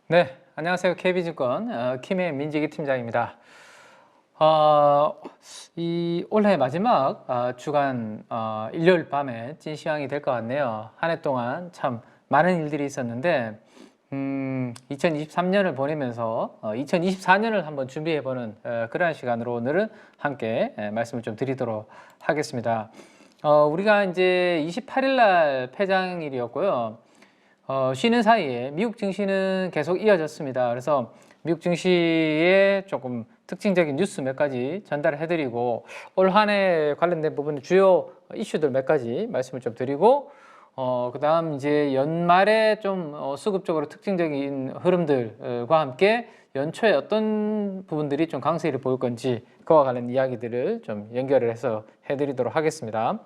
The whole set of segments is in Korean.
네, 안녕하세요. KB증권 김해 민지기 팀장입니다. 이 올해 마지막 주간 일요일 밤에 찐 시황이 될 것 같네요. 한 해 동안 참 많은 일들이 있었는데 2023년을 보내면서 2024년을 한번 준비해보는 그러한 시간으로 오늘은 함께 말씀을 좀 드리도록 하겠습니다. 우리가 이제 28일 날 폐장일이었고요. 쉬는 사이에 미국 증시는 계속 이어졌습니다. 그래서 미국 증시의 조금 특징적인 뉴스 몇 가지 전달을 해드리고 올 한 해 관련된 부분 주요 이슈들 몇 가지 말씀을 좀 드리고 그 다음 이제 연말에 좀 수급적으로 특징적인 흐름들과 함께 연초에 어떤 부분들이 좀 강세를 보일 건지 그와 관련 이야기들을 좀 연결을 해서 해드리도록 하겠습니다.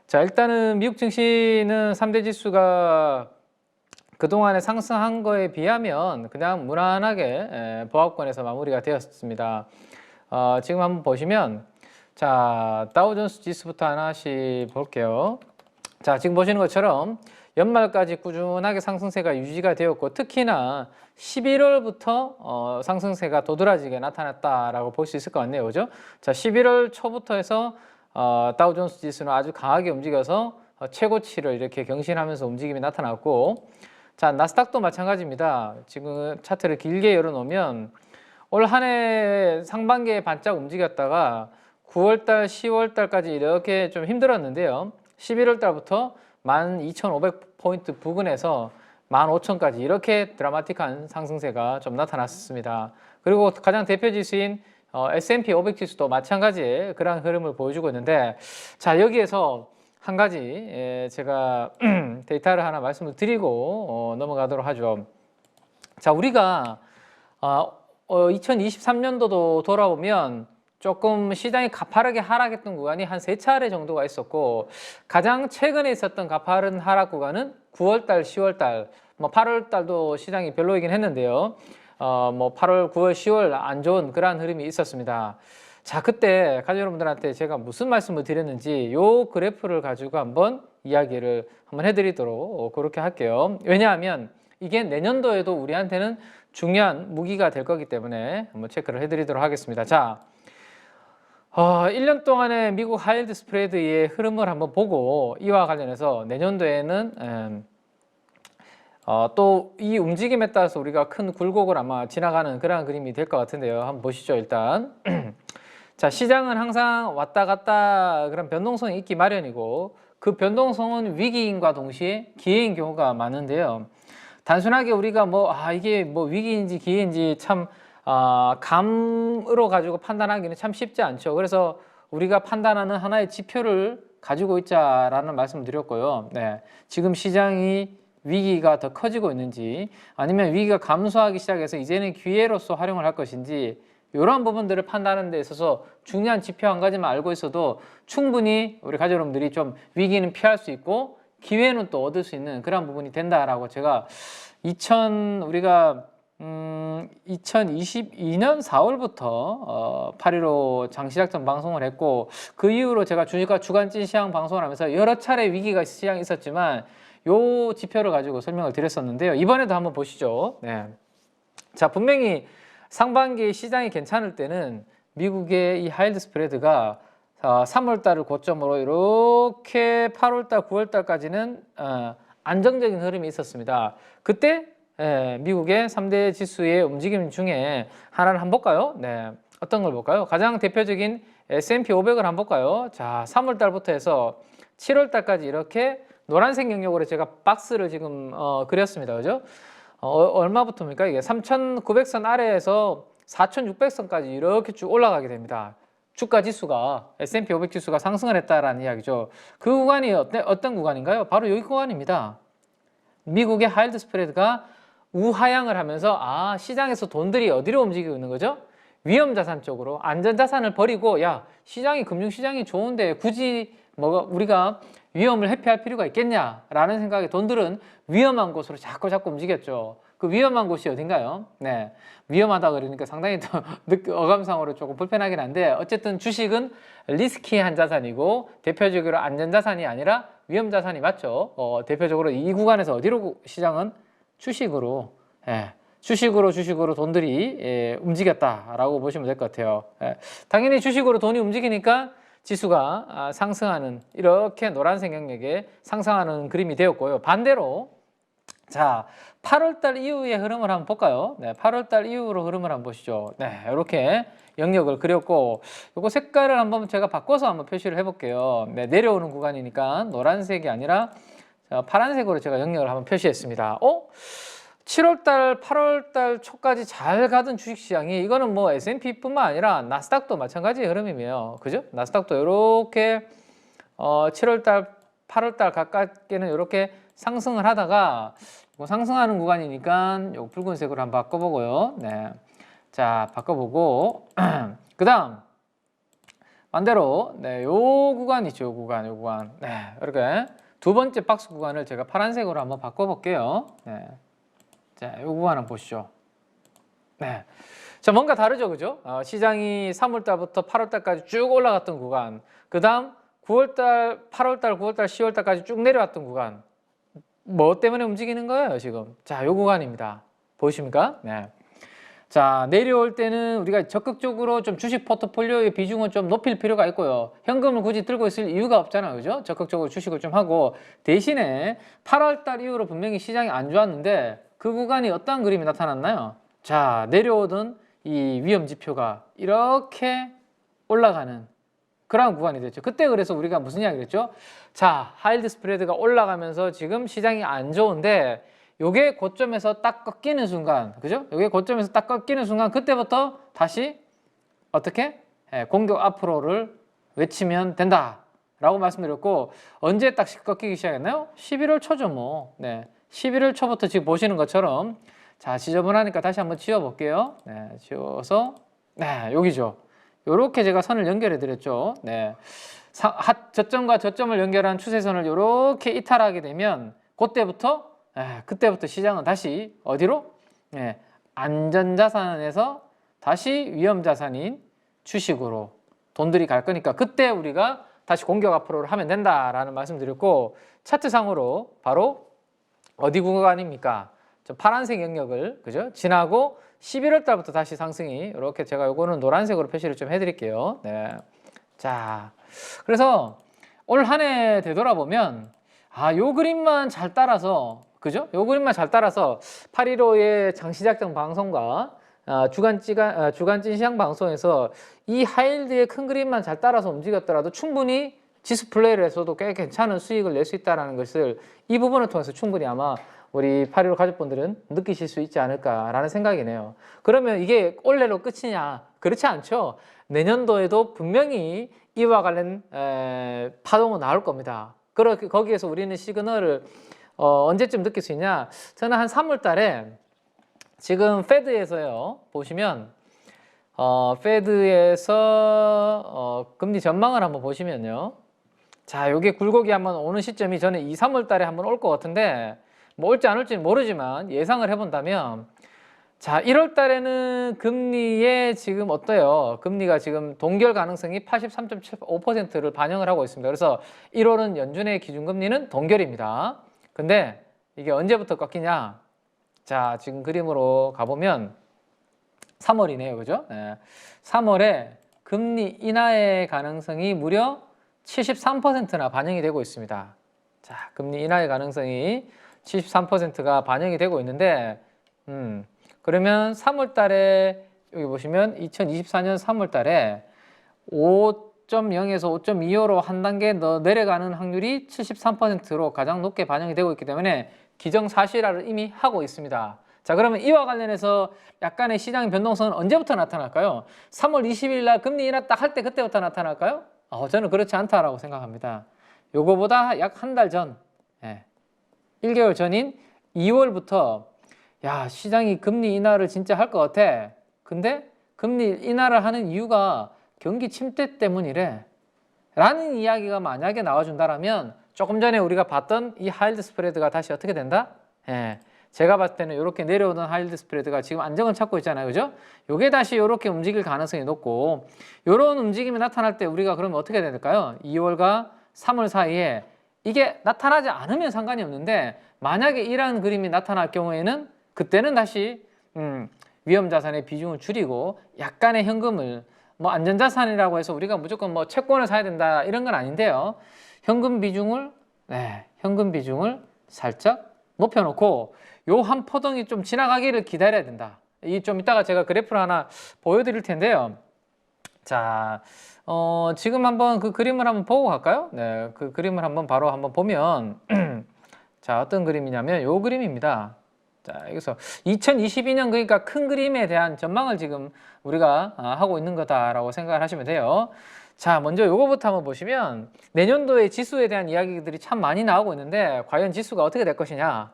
자, 일단은 미국 증시는 3대 지수가 그동안에 상승한 거에 비하면 그냥 무난하게 보합권에서 마무리가 되었습니다. 지금 한번 보시면 자, 다우존스 지수부터 하나씩 볼게요. 자, 지금 보시는 것처럼 연말까지 꾸준하게 상승세가 유지가 되었고 특히나 11월부터 상승세가 도드라지게 나타났다라고 볼 수 있을 것 같네요. 그죠? 자, 11월 초부터 해서 다우존스 지수는 아주 강하게 움직여서 최고치를 이렇게 경신하면서 움직임이 나타났고 자, 나스닥도 마찬가지입니다. 지금 차트를 길게 열어놓으면 올 한 해 상반기에 반짝 움직였다가 9월달, 10월달까지 이렇게 좀 힘들었는데요. 11월달부터 12,500포인트 부근에서 15,000까지 이렇게 드라마틱한 상승세가 좀 나타났습니다. 그리고 가장 대표 지수인 S&P 500 지수도 마찬가지의 그런 흐름을 보여주고 있는데 자, 여기에서 한 가지 제가 데이터를 하나 말씀을 드리고 넘어가도록 하죠. 자, 우리가 2023년도도 돌아보면 조금 시장이 가파르게 하락했던 구간이 한 3차례 정도가 있었고 가장 최근에 있었던 가파른 하락 구간은 9월달, 10월달, 뭐 8월달도 시장이 별로이긴 했는데요. 뭐 8월, 9월, 10월 안 좋은 그러한 흐름이 있었습니다. 자, 그때 가족 여러분들한테 제가 무슨 말씀을 드렸는지 요 그래프를 가지고 한번 이야기를 한번 해드리도록 그렇게 할게요. 왜냐하면 이게 내년도에도 우리한테는 중요한 무기가 될 거기 때문에 한번 체크를 해드리도록 하겠습니다. 자, 1년 동안의 미국 하이힐드 스프레드의 흐름을 한번 보고 이와 관련해서 내년도에는 또 이 움직임에 따라서 우리가 큰 굴곡을 아마 지나가는 그런 그림이 될 것 같은데요. 한번 보시죠, 일단. 자, 시장은 항상 왔다 갔다 그런 변동성이 있기 마련이고 그 변동성은 위기인과 동시에 기회인 경우가 많은데요. 단순하게 우리가 이게 위기인지 기회인지 참 감으로 가지고 판단하기는 참 쉽지 않죠. 그래서 우리가 판단하는 하나의 지표를 가지고 있자라는 말씀을 드렸고요. 네, 지금 시장이 위기가 더 커지고 있는지 아니면 위기가 감소하기 시작해서 이제는 기회로서 활용을 할 것인지 이런 부분들을 판단하는 데 있어서 중요한 지표 한 가지만 알고 있어도 충분히 우리 가족 여러분들이 좀 위기는 피할 수 있고 기회는 또 얻을 수 있는 그런 부분이 된다라고 제가 2022년 4월부터 8.15 장시작전 방송을 했고 그 이후로 제가 주식과 주간찐 시황 방송을 하면서 여러 차례 위기가 시장에 있었지만 요 지표를 가지고 설명을 드렸었는데요. 이번에도 한번 보시죠. 네. 자, 분명히 상반기 시장이 괜찮을 때는 미국의 이 하이힐드 스프레드가 3월달을 고점으로 이렇게 8월달, 9월달까지는 안정적인 흐름이 있었습니다. 그때 미국의 3대 지수의 움직임 중에 하나를 한번 볼까요? 네, 어떤 걸 볼까요? 가장 대표적인 S&P 500을 한번 볼까요? 자, 3월달부터 해서 7월달까지 이렇게 노란색 영역으로 제가 박스를 지금 그렸습니다. 그죠? 얼마부터입니까? 이게 3,900선 아래에서 4,600선까지 이렇게 쭉 올라가게 됩니다. 주가 지수가 S&P 500 지수가 상승을 했다라는 이야기죠. 그 구간이 어떤 구간인가요? 바로 여기 구간입니다. 미국의 하이힐드 스프레드가 우하향을 하면서 시장에서 돈들이 어디로 움직이고 있는 거죠? 위험자산 쪽으로 안전자산을 버리고 야, 시장이 금융시장이 좋은데 굳이 우리가 위험을 회피할 필요가 있겠냐라는 생각에 돈들은 위험한 곳으로 자꾸 움직였죠. 그 위험한 곳이 어딘가요? 네, 위험하다 그러니까 상당히 더 어감상으로 조금 불편하긴 한데 어쨌든 주식은 리스키한 자산이고 대표적으로 안전자산이 아니라 위험자산이 맞죠. 대표적으로 이 구간에서 어디로 시장은 주식으로 주식으로 돈들이 움직였다라고 보시면 될 것 같아요. 당연히 주식으로 돈이 움직이니까 지수가 상승하는 이렇게 노란색 영역에 상승하는 그림이 되었고요. 반대로 자 8월달 이후의 흐름을 한번 볼까요? 네, 8월달 이후로 흐름을 한번 보시죠. 네, 이렇게 영역을 그렸고 요거 색깔을 한번 제가 바꿔서 한번 표시를 해볼게요. 네, 내려오는 구간이니까 노란색이 아니라 파란색으로 제가 영역을 한번 표시했습니다. 7월달, 8월달 초까지 잘 가던 주식시장이 이거는 뭐 S&P뿐만 아니라 나스닥도 마찬가지의 흐름이며, 그죠? 나스닥도 이렇게 7월달, 8월달 가깝게는 이렇게 상승을 하다가 뭐 상승하는 구간이니까 요 붉은색으로 한번 바꿔보고요. 네, 자 바꿔보고 그 다음 반대로 네, 요 구간 있죠, 요 구간. 네, 이렇게 두 번째 박스 구간을 제가 파란색으로 한번 바꿔볼게요. 네. 자, 요 구간 한번 보시죠. 네. 자, 뭔가 다르죠, 그죠? 시장이 3월달부터 8월달까지 쭉 올라갔던 구간, 그 다음 9월달, 8월달, 9월달, 10월달까지 쭉 내려왔던 구간. 뭐 때문에 움직이는 거예요, 지금? 자, 요 구간입니다. 보이십니까? 네. 자, 내려올 때는 우리가 적극적으로 좀 주식 포트폴리오의 비중을 좀 높일 필요가 있고요. 현금을 굳이 들고 있을 이유가 없잖아요, 그죠? 적극적으로 주식을 좀 하고, 대신에 8월달 이후로 분명히 시장이 안 좋았는데 그 구간이 어떤 그림이 나타났나요? 자, 내려오던 이 위험 지표가 이렇게 올라가는 그런 구간이 됐죠. 그때 그래서 우리가 무슨 이야기를 했죠? 자, 하이힐드 스프레드가 올라가면서 지금 시장이 안 좋은데 요게 고점에서 딱 꺾이는 순간, 그죠? 요게 고점에서 딱 꺾이는 순간 그때부터 다시 어떻게? 공격 앞으로를 외치면 된다 라고 말씀드렸고, 언제 딱 꺾이기 시작했나요? 11월 초죠 뭐. 네, 11월 초부터 지금 보시는 것처럼, 자, 지저분하니까 다시 한번 지워볼게요. 네, 지워서, 네, 여기죠. 요렇게 제가 선을 연결해 드렸죠. 네, 저점과 저점을 연결한 추세선을 요렇게 이탈하게 되면 그때부터 시장은 다시 어디로? 네, 안전자산에서 다시 위험자산인 주식으로 돈들이 갈 거니까 그때 우리가 다시 공격 앞으로를 하면 된다라는 말씀 드렸고, 차트상으로 바로 어디 구간입니까? 저 파란색 영역을, 그죠? 지나고 11월 달부터 다시 상승이, 이렇게 제가 요거는 노란색으로 표시를 좀 해드릴게요. 네. 자, 그래서 올 한 해 되돌아보면, 요 그림만 잘 따라서, 그죠? 요 그림만 잘 따라서 8.15의 장시작정 방송과 주간찐 시장 방송에서 이 하이힐드의 큰 그림만 잘 따라서 움직였더라도 충분히 지수 플레이를 해서도 꽤 괜찮은 수익을 낼 수 있다는 것을 이 부분을 통해서 충분히 아마 우리 8.15 가족분들은 느끼실 수 있지 않을까라는 생각이네요. 그러면 이게 올해로 끝이냐? 그렇지 않죠. 내년도에도 분명히 이와 관련 파동은 나올 겁니다. 거기에서 우리는 시그널을 언제쯤 느낄 수 있냐? 저는 한 3월 달에 지금 페드에서요, 보시면 페드에서 금리 전망을 한번 보시면요. 자, 요게 굴곡이 한번 오는 시점이 저는 2, 3월 달에 한번 올 것 같은데, 뭐 올지 안 올지는 모르지만 예상을 해본다면, 자, 1월 달에는 금리에 지금 어때요? 금리가 지금 동결 가능성이 83.75%를 반영을 하고 있습니다. 그래서 1월은 연준의 기준금리는 동결입니다. 근데 이게 언제부터 꺾이냐? 자, 지금 그림으로 가보면 3월이네요, 그죠? 네. 3월에 금리 인하의 가능성이 무려 73%나 반영이 되고 있습니다. 자, 금리 인하의 가능성이 73%가 반영이 되고 있는데, 그러면 3월 달에 여기 보시면 2024년 3월 달에 5.0에서 5.25로 한 단계 더 내려가는 확률이 73%로 가장 높게 반영이 되고 있기 때문에 기정사실화를 이미 하고 있습니다. 자, 그러면 이와 관련해서 약간의 시장 변동성은 언제부터 나타날까요? 3월 20일 날 금리 인하 딱 할 때 그때부터 나타날까요? 저는 그렇지 않다라고 생각합니다. 요거보다 약 한 달 전, 1개월 전인 2월부터 야, 시장이 금리 인하를 진짜 할 것 같아. 근데 금리 인하를 하는 이유가 경기 침체 때문이래 라는 이야기가 만약에 나와준다라면 조금 전에 우리가 봤던 이 하이힐드 스프레드가 다시 어떻게 된다? 제가 봤을 때는 이렇게 내려오던 하이힐드 스프레드가 지금 안정을 찾고 있잖아요, 그죠? 요게 다시 이렇게 움직일 가능성이 높고, 이런 움직임이 나타날 때 우리가 그러면 어떻게 해야 될까요? 2월과 3월 사이에 이게 나타나지 않으면 상관이 없는데, 만약에 이러한 그림이 나타날 경우에는 그때는 다시 위험 자산의 비중을 줄이고 약간의 현금을 뭐 안전자산이라고 해서 우리가 무조건 뭐 채권을 사야 된다 이런 건 아닌데요. 현금 비중을 살짝 높여놓고 요 한 포동이 좀 지나가기를 기다려야 된다. 이 좀 이따가 제가 그래프를 하나 보여드릴 텐데요. 자, 지금 한번 그 그림을 한번 보고 갈까요? 네, 그 그림을 바로 한번 보면 자, 어떤 그림이냐면 요 그림입니다. 자, 여기서 2022년 그러니까 큰 그림에 대한 전망을 지금 우리가 하고 있는 거다라고 생각을 하시면 돼요. 자, 먼저 요거부터 한번 보시면 내년도의 지수에 대한 이야기들이 참 많이 나오고 있는데 과연 지수가 어떻게 될 것이냐.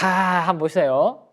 한번 보세요.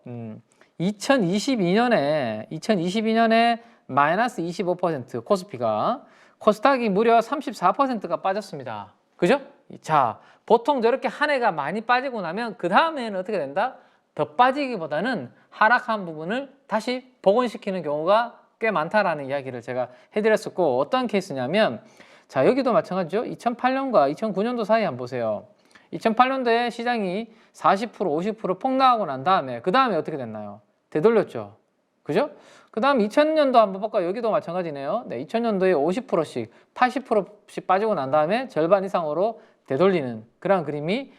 2022년에 마이너스 25% 코스피가 코스닥이 무려 34%가 빠졌습니다. 그죠? 자, 보통 저렇게 한 해가 많이 빠지고 나면 그 다음에는 어떻게 된다? 더 빠지기보다는 하락한 부분을 다시 복원시키는 경우가 꽤 많다라는 이야기를 제가 해드렸었고 어떤 케이스냐면 자, 여기도 마찬가지죠. 2008년과 2009년도 사이 한번 보세요. 2008년도에 시장이 40% 50% 폭락하고 난 다음에 그 다음에 어떻게 됐나요? 되돌렸죠. 그죠? 그 다음 2000년도 한번 볼까요? 여기도 마찬가지네요. 네, 2000년도에 50%씩 80%씩 빠지고 난 다음에 절반 이상으로 되돌리는 그런 그림이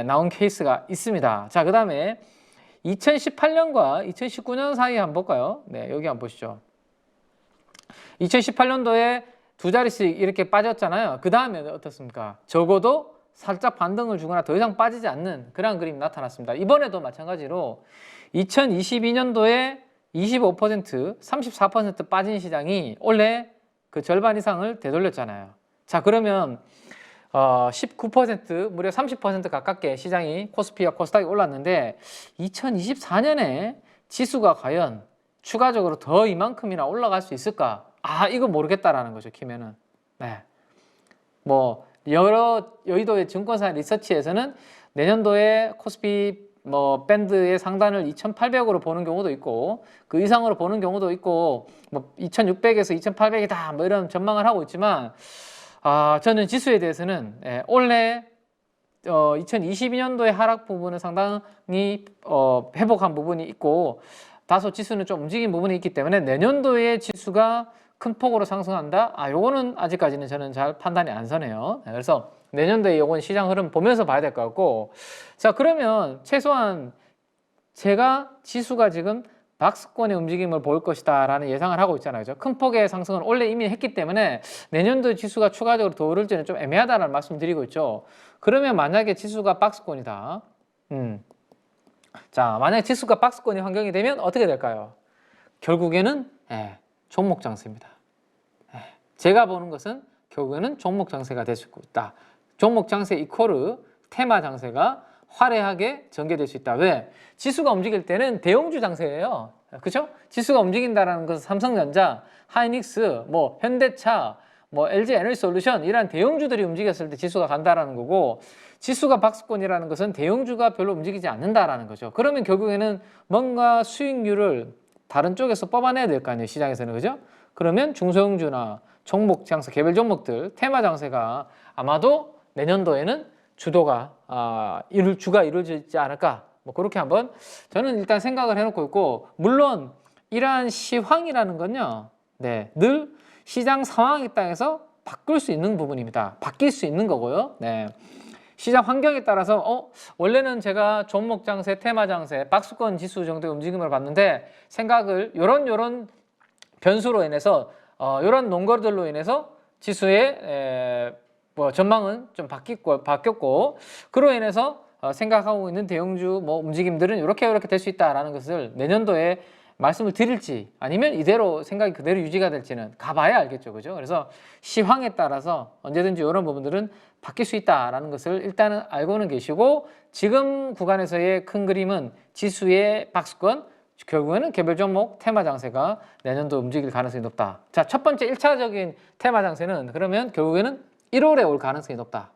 나온 케이스가 있습니다. 자, 그 다음에 2018년과 2019년 사이 한번 볼까요? 네, 여기 한번 보시죠. 2018년도에 두 자리씩 이렇게 빠졌잖아요. 그 다음에 어떻습니까? 적어도 살짝 반등을 주거나 더 이상 빠지지 않는 그런 그림이 나타났습니다. 이번에도 마찬가지로 2022년도에 25%, 34% 빠진 시장이 원래 그 절반 이상을 되돌렸잖아요. 자, 그러면 19% 무려 30% 가깝게 시장이 코스피와 코스닥이 올랐는데 2024년에 지수가 과연 추가적으로 더 이만큼이나 올라갈 수 있을까? 이거 모르겠다라는 거죠, 키면은. 네. 뭐 여러 여의도의 증권사 리서치에서는 내년도에 코스피 밴드의 상단을 2,800으로 보는 경우도 있고 그 이상으로 보는 경우도 있고 2,600에서 2,800이다 뭐 이런 전망을 하고 있지만 저는 지수에 대해서는 올해 2022년도의 하락 부분은 상당히 회복한 부분이 있고 다소 지수는 좀 움직인 부분이 있기 때문에 내년도에 지수가 큰 폭으로 상승한다? 요거는 아직까지는 저는 잘 판단이 안 서네요. 그래서 내년도에 요건 시장 흐름 보면서 봐야 될 것 같고 자, 그러면 최소한 제가 지수가 지금 박스권의 움직임을 보일 것이다 라는 예상을 하고 있잖아요. 큰 폭의 상승은 원래 이미 했기 때문에 내년도 지수가 추가적으로 더 오를지는 좀 애매하다는 말씀 드리고 있죠. 그러면 만약에 지수가 박스권이다. 자, 만약에 지수가 박스권이 환경이 되면 어떻게 될까요? 결국에는 종목 장세입니다. 제가 보는 것은 결국에는 종목 장세가 될 수 있다. 종목 장세 이코르 테마 장세가 화려하게 전개될 수 있다. 왜? 지수가 움직일 때는 대형주 장세예요. 그렇죠? 지수가 움직인다는 것은 삼성전자, 하이닉스, 현대차, LG 에너지솔루션 이런 대형주들이 움직였을 때 지수가 간다라는 거고 지수가 박스권이라는 것은 대형주가 별로 움직이지 않는다라는 거죠. 그러면 결국에는 뭔가 수익률을 다른 쪽에서 뽑아내야 될 거 아니에요, 시장에서는. 그죠? 그러면 중소형주나 종목 장세, 개별 종목들, 테마 장세가 아마도 내년도에는 주가 이루어지지 않을까. 그렇게 한번 저는 일단 생각을 해놓고 있고, 물론 이러한 시황이라는 건요, 늘 시장 상황에 따라서 바꿀 수 있는 부분입니다. 바뀔 수 있는 거고요. 시장 환경에 따라서 원래는 제가 종목 장세, 테마 장세, 박스권 지수 정도의 움직임을 봤는데 생각을 요런 변수로 인해서 요런 논거들로 인해서 지수의 전망은 좀 바뀌었고 그로 인해서 생각하고 있는 대형주 움직임들은 이렇게 될 수 있다라는 것을 내년도에 말씀을 드릴지 아니면 이대로 생각이 그대로 유지가 될지는 가봐야 알겠죠. 그죠? 그래서 시황에 따라서 언제든지 이런 부분들은 바뀔 수 있다라는 것을 일단은 알고는 계시고 지금 구간에서의 큰 그림은 지수의 박스권 결국에는 개별 종목 테마 장세가 내년도 움직일 가능성이 높다. 자, 첫 번째 1차적인 테마 장세는 그러면 결국에는 1월에 올 가능성이 높다.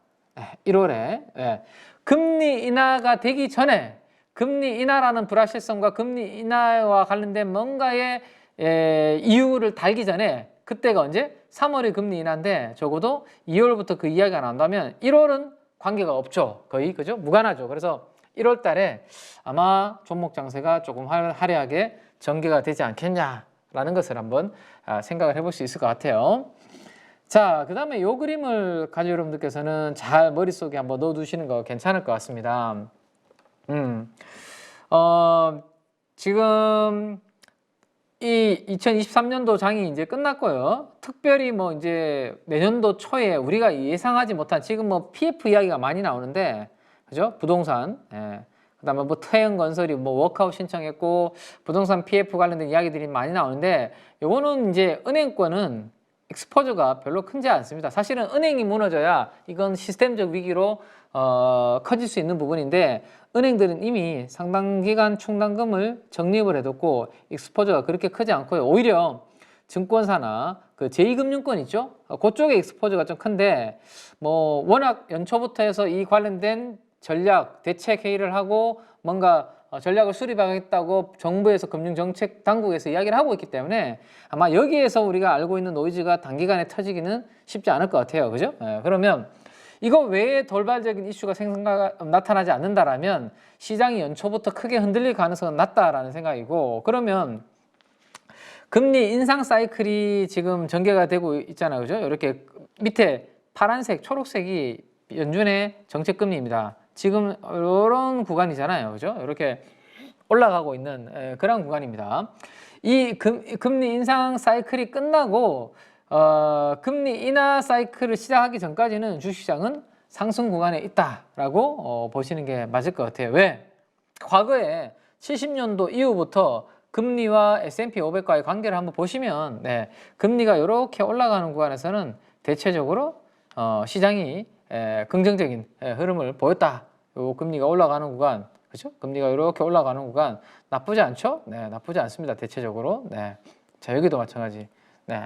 1월에 금리 인하가 되기 전에 금리 인하라는 불확실성과 금리 인하와 관련된 뭔가의 이유를 달기 전에 그때가 언제? 3월이 금리 인하인데 적어도 2월부터 그 이야기가 나온다면 1월은 관계가 없죠. 거의 그죠? 무관하죠. 그래서 1월 달에 아마 종목 장세가 조금 화려하게 전개가 되지 않겠냐라는 것을 한번 생각을 해볼 수 있을 것 같아요. 자, 그 다음에 이 그림을 가지고 여러분들께서는 잘 머릿속에 한번 넣어두시는 거 괜찮을 것 같습니다. 지금 이 2023년도 장이 이제 끝났고요. 특별히 뭐 이제 내년도 초에 우리가 예상하지 못한 지금 뭐 PF 이야기가 많이 나오는데, 그죠? 부동산, 예. 그다음에 뭐 태형건설이 뭐 워크아웃 신청했고 부동산 PF 관련된 이야기들이 많이 나오는데, 요거는 이제 은행권은 익스포저가 별로 크지 않습니다. 사실은 은행이 무너져야 이건 시스템적 위기로 커질 수 있는 부분인데, 은행들은 이미 상당 기간 충당금을 적립을 해뒀고 익스포저가 그렇게 크지 않고요. 오히려 증권사나 그 제2금융권 있죠? 그쪽에 익스포저가 좀 큰데, 뭐 워낙 연초부터 해서 이 관련된 전략, 대책 회의를 하고 뭔가 전략을 수립하겠다고 정부에서 금융정책 당국에서 이야기를 하고 있기 때문에 아마 여기에서 우리가 알고 있는 노이즈가 단기간에 터지기는 쉽지 않을 것 같아요. 그죠? 그러면 이거 외에 돌발적인 이슈가 나타나지 않는다라면 시장이 연초부터 크게 흔들릴 가능성은 낮다라는 생각이고, 그러면 금리 인상 사이클이 지금 전개가 되고 있잖아요. 그죠? 이렇게 밑에 파란색, 초록색이 연준의 정책금리입니다. 지금 이런 구간이잖아요. 그죠? 이렇게 올라가고 있는 그런 구간입니다. 이 금리 인상 사이클이 끝나고 금리 인하 사이클을 시작하기 전까지는 주식시장은 상승 구간에 있다라고 보시는 게 맞을 것 같아요. 왜? 과거에 70년도 이후부터 금리와 S&P 500과의 관계를 한번 보시면, 네, 금리가 이렇게 올라가는 구간에서는 대체적으로 시장이 긍정적인 흐름을 보였다. 요 금리가 올라가는 구간, 그렇죠? 금리가 이렇게 올라가는 구간 나쁘지 않죠? 네, 나쁘지 않습니다. 대체적으로. 네, 자, 여기도 마찬가지. 네.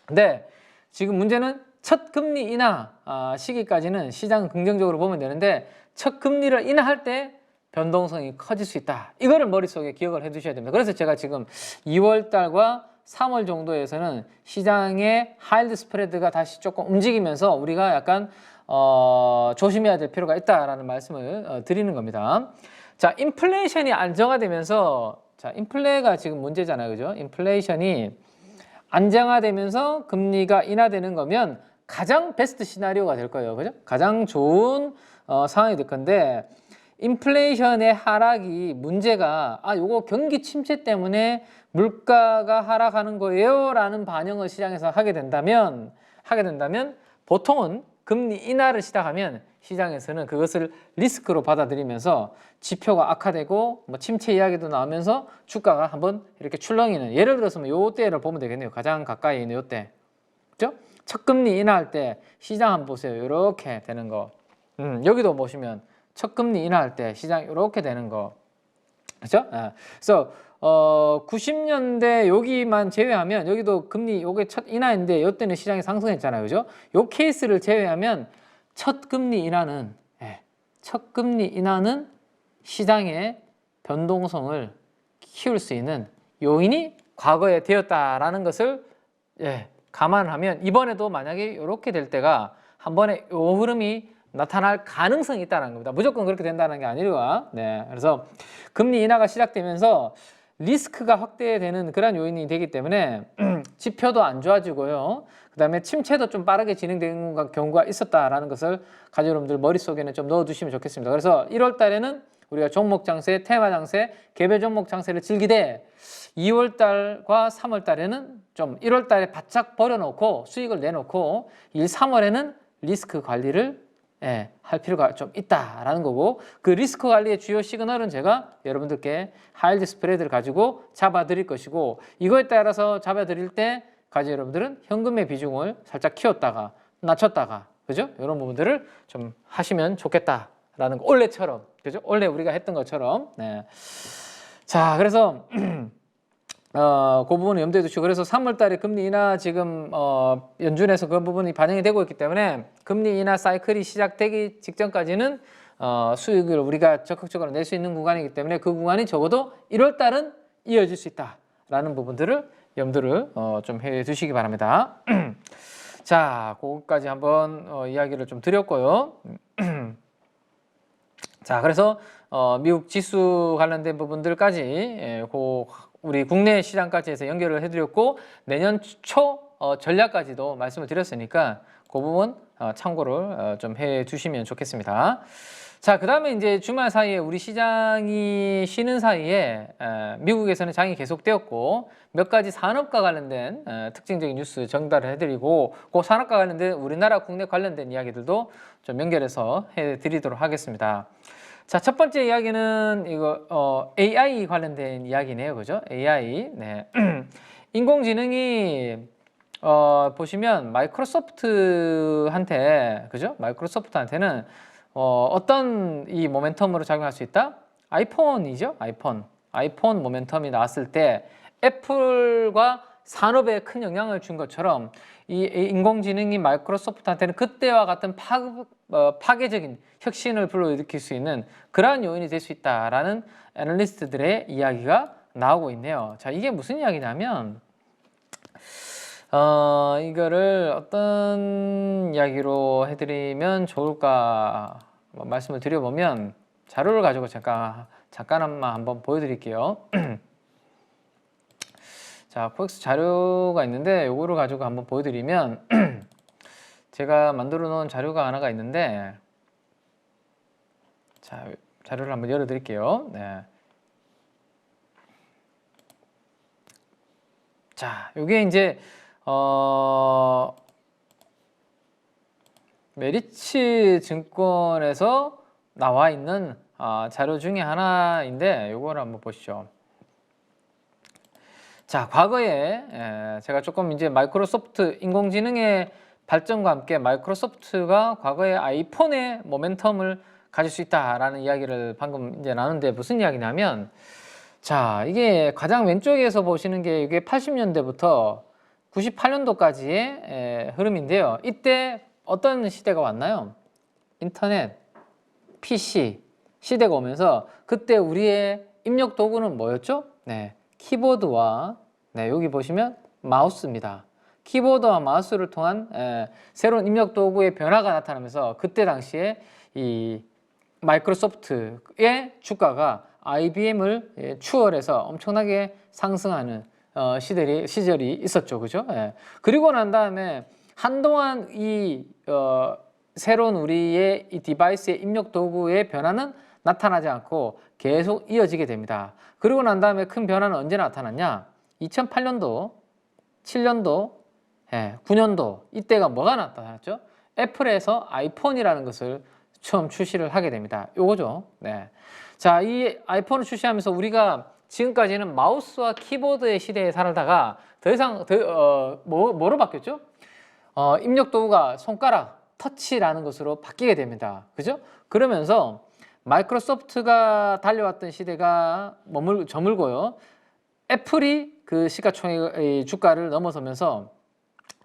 근데 지금 문제는 첫 금리 인하 시기까지는 시장은 긍정적으로 보면 되는데, 첫 금리를 인하할 때 변동성이 커질 수 있다. 이거를 머릿속에 기억을 해 두셔야 됩니다. 그래서 제가 지금 2월 달과 3월 정도에서는 시장의 하이드 스프레드가 다시 조금 움직이면서 우리가 약간 조심해야 될 필요가 있다라는 말씀을 드리는 겁니다. 자, 인플레이션이 안정화되면서, 자, 인플레가 지금 문제잖아요. 그죠? 인플레이션이 안정화되면서 금리가 인하되는 거면 가장 베스트 시나리오가 될 거예요. 그죠? 가장 좋은 상황이 될 건데, 인플레이션의 하락이 문제가 요거 경기 침체 때문에 물가가 하락하는 거예요 라는 반영을 시장에서 하게 된다면 보통은 금리 인하를 시작하면 시장에서는 그것을 리스크로 받아들이면서 지표가 악화되고 뭐 침체 이야기도 나오면서 주가가 한번 이렇게 출렁이는, 예를 들어서 요 때를 보면 되겠네요. 가장 가까이 있는 요 때, 그죠? 첫 금리 인하할 때 시장 한번 보세요. 이렇게 되는 거. 여기도 보시면 첫 금리 인하할 때 시장 이렇게 되는 거, 그렇죠? 그래서 90년대 여기만 제외하면, 여기도 금리 요게 첫 인하인데 이때는 시장이 상승했잖아요, 그죠? 요 케이스를 제외하면 첫 금리 인하는 시장의 변동성을 키울 수 있는 요인이 과거에 되었다라는 것을 감안하면, 이번에도 만약에 이렇게 될 때가 한 번에 요 흐름이 나타날 가능성이 있다는 겁니다. 무조건 그렇게 된다는 게 아니라, 네, 그래서 금리 인하가 시작되면서 리스크가 확대되는 그런 요인이 되기 때문에 지표도 안 좋아지고요. 그 다음에 침체도 좀 빠르게 진행되는 경우가 있었다라는 것을 가지고 여러분들 머릿속에는 좀 넣어두시면 좋겠습니다. 그래서 1월 달에는 우리가 종목 장세, 테마 장세, 개별 종목 장세를 즐기되 2월 달과 3월 달에는 좀 1월 달에 바짝 버려놓고 수익을 내놓고 1, 3월에는 리스크 관리를 할 필요가 좀 있다라는 거고, 그 리스크 관리의 주요 시그널은 제가 여러분들께 하이드 스프레드를 가지고 잡아드릴 것이고, 이거에 따라서 잡아드릴 때 가지고 여러분들은 현금의 비중을 살짝 키웠다가 낮췄다가, 그죠? 이런 부분들을 좀 하시면 좋겠다라는 거, 원래처럼, 그죠? 원래 우리가 했던 것처럼. 네. 자, 그래서 그 부분을 염두에 두시고, 그래서 3월 달에 금리 인하 지금 연준에서 그 부분이 반영이 되고 있기 때문에 금리 인하 사이클이 시작되기 직전까지는 수익을 우리가 적극적으로 낼 수 있는 구간이기 때문에 그 구간이 적어도 1월 달은 이어질 수 있다라는 부분들을 염두를 좀 해 두시기 바랍니다. 자, 그거까지 한번 이야기를 좀 드렸고요. 자, 그래서 미국 지수 관련된 부분들까지 우리 국내 시장까지 해서 연결을 해드렸고 내년 초 전략까지도 말씀을 드렸으니까 그 부분 참고를 좀 해주시면 좋겠습니다. 자, 그 다음에 이제 주말 사이에 우리 시장이 쉬는 사이에 미국에서는 장이 계속되었고 몇 가지 산업과 관련된 특징적인 뉴스 전달을 해드리고 그 산업과 관련된 우리나라 국내 관련된 이야기들도 좀 연결해서 해드리도록 하겠습니다. 자, 첫 번째 이야기는 이거 AI 관련된 이야기네요, 그죠? AI. 네. 인공지능이 보시면 마이크로소프트한테, 그죠? 마이크로소프트한테는 어떤 이 모멘텀으로 작용할 수 있다? 아이폰이죠, 아이폰 모멘텀이 나왔을 때 애플과 산업에 큰 영향을 준 것처럼 이 인공지능이 마이크로소프트한테는 그때와 같은 파괴적인 혁신을 불러일으킬 수 있는 그러한 요인이 될 수 있다라는 애널리스트들의 이야기가 나오고 있네요. 자, 이게 무슨 이야기냐면 이거를 어떤 이야기로 해드리면 좋을까 말씀을 드려보면 자료를 가지고 잠깐만 한번 보여드릴게요. 자, 코엑스 자료가 있는데 이거를 가지고 한번 보여드리면 제가 만들어 놓은 자료가 하나가 있는데 자, 자료를 한번 열어드릴게요. 네. 자, 이게 이제 메리츠 증권에서 나와 있는 자료 중에 하나인데 이거를 한번 보시죠. 자, 과거에 제가 조금 이제 마이크로소프트 인공지능의 발전과 함께 마이크로소프트가 과거에 아이폰의 모멘텀을 가질 수 있다라는 이야기를 방금 이제 나눴는데 무슨 이야기냐면 자, 이게 가장 왼쪽에서 보시는 게 이게 80년대부터 98년도까지의 흐름인데요. 이때 어떤 시대가 왔나요? 인터넷, PC 시대가 오면서 그때 우리의 입력 도구는 뭐였죠? 네, 키보드와 여기 보시면 마우스입니다. 키보드와 마우스를 통한 새로운 입력 도구의 변화가 나타나면서 그때 당시에 이 마이크로소프트의 주가가 IBM을 추월해서 엄청나게 상승하는 시절이 있었죠, 그죠? 그리고 난 다음에 한동안 이 새로운 우리의 이 디바이스의 입력 도구의 변화는 나타나지 않고 계속 이어지게 됩니다. 그리고 난 다음에 큰 변화는 언제 나타났냐? 2008년도, 7년도, 9년도 이때가 뭐가 나타났죠? 애플에서 아이폰이라는 것을 처음 출시를 하게 됩니다. 요거죠. 네. 자, 이 아이폰을 출시하면서 우리가 지금까지는 마우스와 키보드의 시대에 살다가 더 이상 뭐로 바뀌었죠? 입력 도구가 손가락, 터치라는 것으로 바뀌게 됩니다. 그죠? 그러면서 마이크로소프트가 달려왔던 시대가 저물고요. 애플이 그 시가총액의 주가를 넘어서면서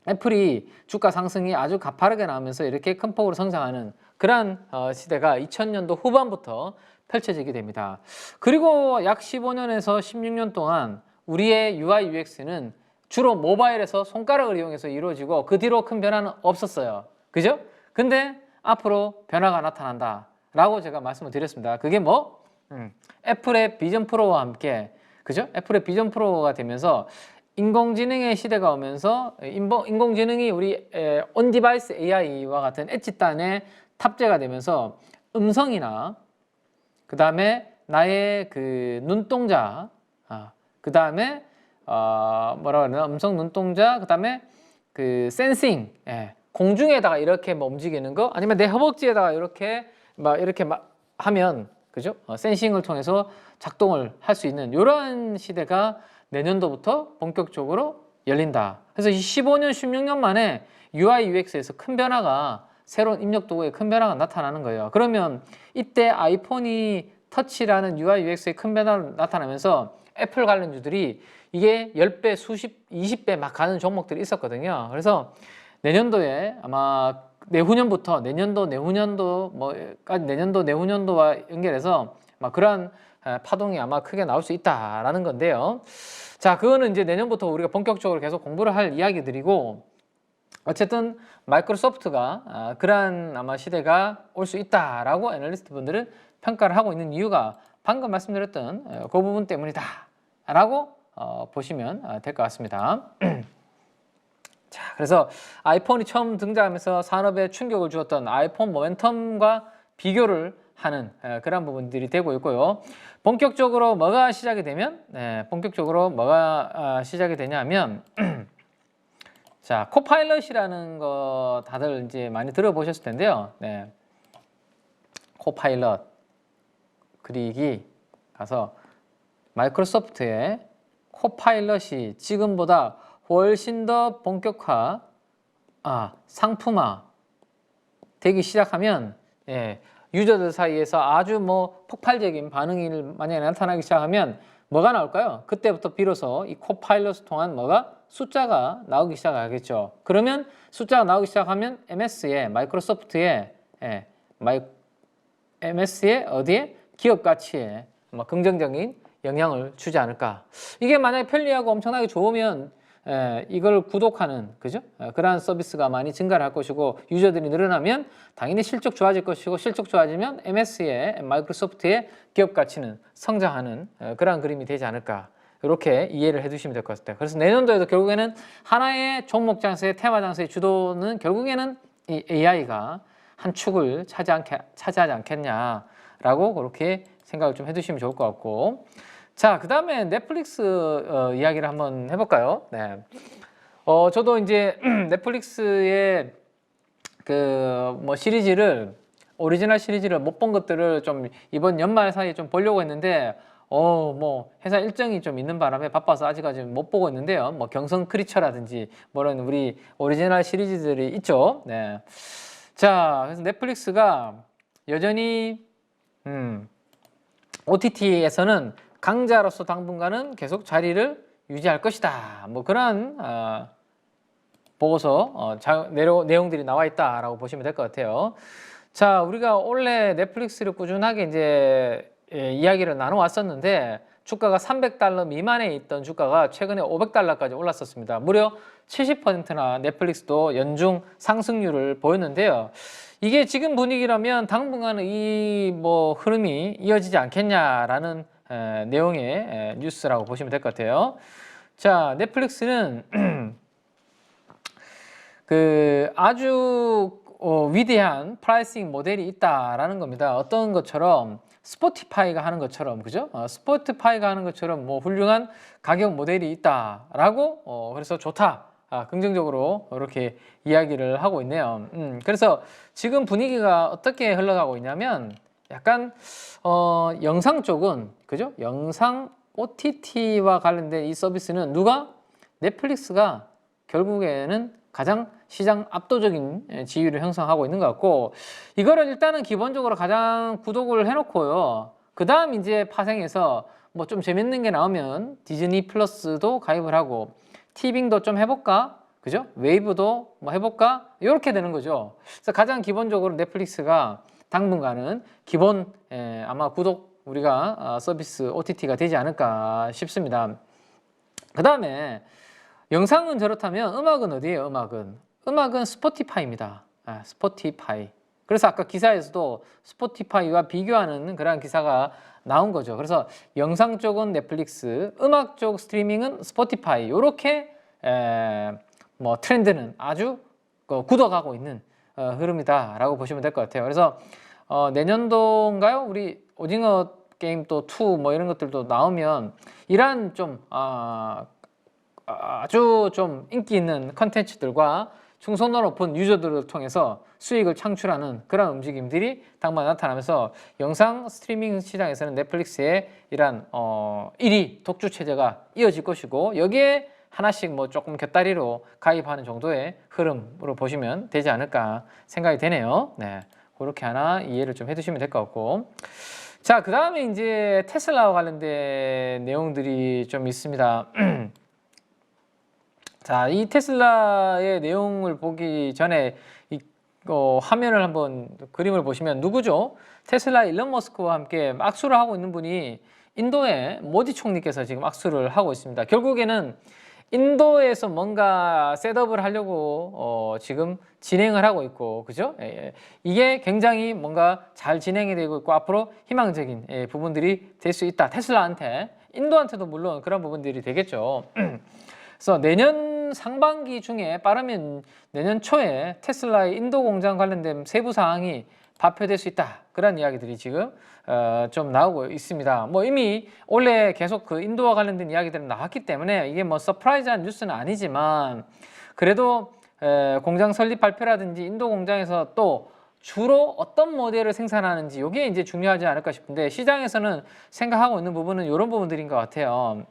애플이 주가 상승이 아주 가파르게 나오면서 이렇게 큰 폭으로 성장하는 그러한 시대가 2000년도 후반부터 펼쳐지게 됩니다. 그리고 약 15년에서 16년 동안 우리의 UI, UX는 주로 모바일에서 손가락을 이용해서 이루어지고 그 뒤로 큰 변화는 없었어요. 그죠? 근데 앞으로 변화가 나타난다 라고 제가 말씀을 드렸습니다. 그게 뭐? 애플의 비전 프로와 함께, 그죠? 애플의 비전 프로가 되면서 인공지능의 시대가 오면서 인공지능이 우리 온디바이스 AI와 같은 엣지단에 탑재가 되면서 음성이나 그 다음에 나의 그 눈동자, 그 다음에 뭐라 그러나 음성 눈동자, 그 다음에 그 센싱, 공중에다가 이렇게 움직이는 거, 아니면 내 허벅지에다가 이렇게 하면, 그죠? 센싱을 통해서 작동을 할 수 있는 이런 시대가 내년도부터 본격적으로 열린다. 그래서 15년, 16년 만에 UI, UX에서 큰 변화가, 새로운 입력 도구에 큰 변화가 나타나는 거예요. 그러면 이때 아이폰이 터치라는 UI, UX의 큰 변화가 나타나면서 애플 관련주들이 이게 10배, 수십, 20배 막 가는 종목들이 있었거든요. 그래서 내년도에 아마 내후년부터 내년도, 내후년도와 연결해서 막 그러한 파동이 아마 크게 나올 수 있다라는 건데요. 자, 그거는 이제 내년부터 우리가 본격적으로 계속 공부를 할 이야기들이고, 어쨌든 마이크로소프트가 그러한 아마 시대가 올 수 있다라고 애널리스트 분들은 평가를 하고 있는 이유가 방금 말씀드렸던 그 부분 때문이다 라고 보시면 될 것 같습니다. 자, 그래서 아이폰이 처음 등장하면서 산업에 충격을 주었던 아이폰 모멘텀과 비교를 하는 그런 부분들이 되고 있고요. 본격적으로 뭐가 시작이 되면 본격적으로 뭐가 시작이 되냐면 자, 코파일럿이라는 거 다들 이제 많이 들어보셨을 텐데요. 네. 코파일럿 그리기 가서 마이크로소프트의 코파일럿이 지금보다 훨씬 더 본격화, 상품화 되기 시작하면 유저들 사이에서 아주 뭐 폭발적인 반응이 만약에 나타나기 시작하면 뭐가 나올까요? 그때부터 비로소 이 코파일럿을 통한 뭐가 숫자가 나오기 시작하겠죠. 그러면 숫자가 나오기 시작하면 MS의 마이크로소프트의 MS의 어디에 기업 가치에 긍정적인 영향을 주지 않을까. 이게 만약에 편리하고 엄청나게 좋으면 이걸 구독하는 그죠? 그러한 서비스가 많이 증가를 할 것이고 유저들이 늘어나면 당연히 실적 좋아질 것이고 실적 좋아지면 MS의 마이크로소프트의 기업 가치는 성장하는 그러한 그림이 되지 않을까. 이렇게 이해를 해두시면 될 것 같아요. 그래서 내년도에도 결국에는 하나의 종목 장세의 테마 장세의 주도는 결국에는 이 AI가 한 축을 차지하지 않겠냐라고 그렇게 생각을 좀 해두시면 좋을 것 같고, 자, 그 다음에 넷플릭스 이야기를 한번 해볼까요? 네. 저도 이제 넷플릭스의 그 뭐 시리즈를 오리지널 시리즈를 못 본 것들을 좀 이번 연말 사이에 좀 보려고 했는데 뭐 회사 일정이 좀 있는 바람에 바빠서 아직까지 못 보고 있는데요. 뭐 경성 크리처라든지 뭐런 우리 오리지널 시리즈들이 있죠. 네. 자, 그래서 넷플릭스가 여전히 OTT에서는 강자로서 당분간은 계속 자리를 유지할 것이다. 뭐 그런 보고서 내용들이 나와 있다라고 보시면 될 것 같아요. 자, 우리가 원래 넷플릭스를 꾸준하게 이제 이야기를 나눠왔었는데 주가가 $300 미만에 있던 주가가 최근에 $500까지 올랐었습니다. 무려 70%나 넷플릭스도 연중 상승률을 보였는데요. 이게 지금 분위기라면 당분간은 이 뭐 흐름이 이어지지 않겠냐라는 내용의 뉴스라고 보시면 될 것 같아요. 자, 넷플릭스는 그 아주 위대한 프라이싱 모델이 있다라는 겁니다. 어떤 것처럼 스포티파이가 하는 것처럼, 그죠? 스포티파이가 하는 것처럼 뭐 훌륭한 가격 모델이 있다라고 그래서 좋다. 긍정적으로 이렇게 이야기를 하고 있네요. 그래서 지금 분위기가 어떻게 흘러가고 있냐면 약간 영상 쪽은 그죠? 영상 OTT와 관련된 이 서비스는 넷플릭스가 결국에는 가장 시장 압도적인 지위를 형성하고 있는 것 같고, 이거를 일단은 기본적으로 가장 구독을 해놓고요. 그 다음 이제 파생해서 뭐 좀 재밌는 게 나오면 디즈니 플러스도 가입을 하고 티빙도 좀 해볼까? 그죠? 웨이브도 뭐 해볼까? 이렇게 되는 거죠. 그래서 가장 기본적으로 넷플릭스가 당분간은 기본 아마 구독 우리가 서비스 OTT가 되지 않을까 싶습니다. 그 다음에 영상은 저렇다면 음악은 어디예요? 음악은 스포티파이입니다. 스포티파이. 그래서 아까 기사에서도 스포티파이와 비교하는 그런 기사가 나온 거죠. 그래서 영상 쪽은 넷플릭스, 음악 쪽 스트리밍은 스포티파이. 이렇게 뭐 트렌드는 아주 굳어가고 있는 흐름이다라고 보시면 될 것 같아요. 그래서 내년도인가요? 우리 오징어 게임 또 2 뭐 이런 것들도 나오면 이러한 좀 아주 좀 인기 있는 컨텐츠들과 충성도 높은 유저들을 통해서 수익을 창출하는 그런 움직임들이 당분간 나타나면서 영상 스트리밍 시장에서는 넷플릭스의 이러한 1위 독주 체제가 이어질 것이고, 여기에 하나씩 뭐 조금 곁다리로 가입하는 정도의 흐름으로 보시면 되지 않을까 생각이 되네요. 네, 그렇게 하나 이해를 좀 해두시면 될 것 같고, 자, 그 다음에 이제 테슬라와 관련된 내용들이 좀 있습니다. 자, 이 테슬라의 내용을 보기 전에 이 화면을 한번 그림을 보시면 누구죠? 테슬라 일론 머스크와 함께 악수를 하고 있는 분이 인도의 모디 총리께서 지금 악수를 하고 있습니다. 결국에는 인도에서 뭔가 셋업을 하려고 지금 진행을 하고 있고, 그죠? 이게 굉장히 뭔가 잘 진행이 되고 있고 앞으로 희망적인 부분들이 될 수 있다. 테슬라한테, 인도한테도 물론 그런 부분들이 되겠죠. 그래서 내년 상반기 중에 빠르면 내년 초에 테슬라의 인도 공장 관련된 세부 사항이 발표될 수 있다. 그런 이야기들이 지금 좀 나오고 있습니다. 뭐 이미 원래 계속 그 인도와 관련된 이야기들은 나왔기 때문에 이게 뭐 서프라이즈한 뉴스는 아니지만 그래도 공장 설립 발표라든지 인도 공장에서 또 주로 어떤 모델을 생산하는지 이게 이제 중요하지 않을까 싶은데 시장에서는 생각하고 있는 부분은 이런 부분들인 것 같아요.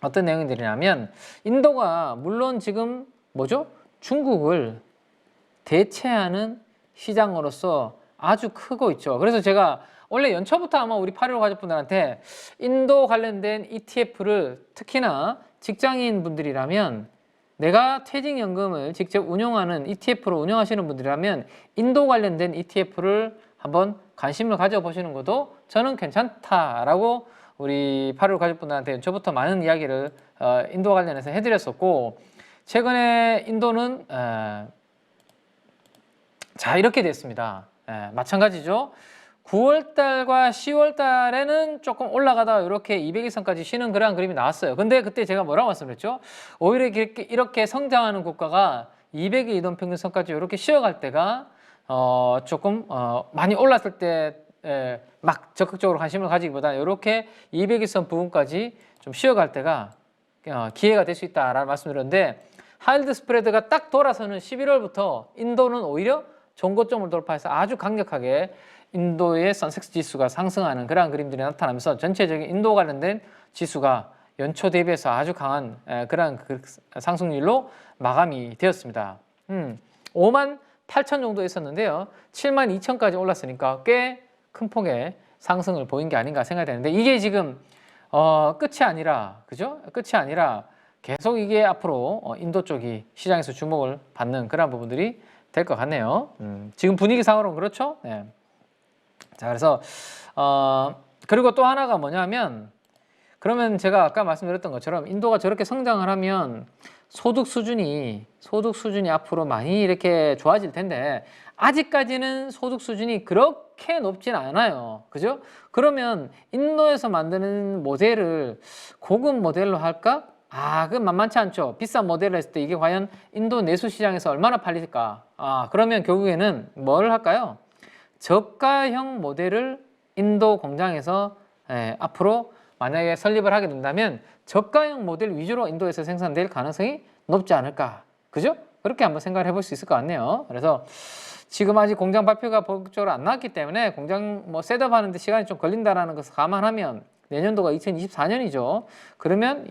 어떤 내용들이냐면 인도가 물론 지금 뭐죠? 중국을 대체하는 시장으로서 아주 크고 있죠. 그래서 제가 원래 연초부터 아마 우리 8.15 가족분들한테 인도 관련된 ETF를 특히나 직장인 분들이라면 내가 퇴직연금을 직접 운용하는 ETF로 운영하시는 분들이라면 인도 관련된 ETF를 한번 관심을 가져보시는 것도 저는 괜찮다라고 우리 8.15 가족분들한테 연초부터 많은 이야기를 인도와 관련해서 해드렸었고 최근에 인도는 자 이렇게 됐습니다. 마찬가지죠. 9월달과 10월달에는 조금 올라가다가 이렇게 200일선까지 쉬는 그러한 그림이 나왔어요. 근데 그때 제가 뭐라고 말씀드렸죠? 오히려 이렇게 성장하는 국가가 200일 이동평균선까지 이렇게 쉬어갈 때가 조금 많이 올랐을 때 막 적극적으로 관심을 가지기보다 이렇게 200일선 부분까지 좀 쉬어갈 때가 기회가 될 수 있다라는 말씀드렸는데 하이힐드 스프레드가 딱 돌아서는 11월부터 인도는 오히려 종고점을 돌파해서 아주 강력하게 인도의 선섹스 지수가 상승하는 그러한 그림들이 나타나면서 전체적인 인도 관련된 지수가 연초 대비해서 아주 강한 그러한 상승률로 마감이 되었습니다. 5만 8천 정도 있었는데요. 7만 2천까지 올랐으니까 꽤 큰 폭의 상승을 보인 게 아닌가 생각이 되는데 이게 지금 끝이 아니라 그죠? 끝이 아니라 계속 이게 앞으로 인도 쪽이 시장에서 주목을 받는 그런 부분들이 될 것 같네요. 지금 분위기상으로는 그렇죠? 네. 자, 그래서 그리고 또 하나가 뭐냐면 그러면 제가 아까 말씀드렸던 것처럼 인도가 저렇게 성장을 하면 소득 수준이 앞으로 많이 이렇게 좋아질 텐데 아직까지는 소득 수준이 그렇게 높진 않아요. 그죠? 그러면 인도에서 만드는 모델을 고급 모델로 할까? 그건 만만치 않죠. 비싼 모델을 했을 때 이게 과연 인도 내수 시장에서 얼마나 팔릴까? 그러면 결국에는 뭘 할까요? 저가형 모델을 인도 공장에서 앞으로 만약에 설립을 하게 된다면 저가형 모델 위주로 인도에서 생산될 가능성이 높지 않을까? 그죠? 그렇게 한번 생각을 해볼 수 있을 것 같네요. 그래서 지금 아직 공장 발표가 본격적으로 안 나왔기 때문에 공장 뭐 셋업하는데 시간이 좀 걸린다라는 것을 감안하면 내년도가 2024년이죠. 그러면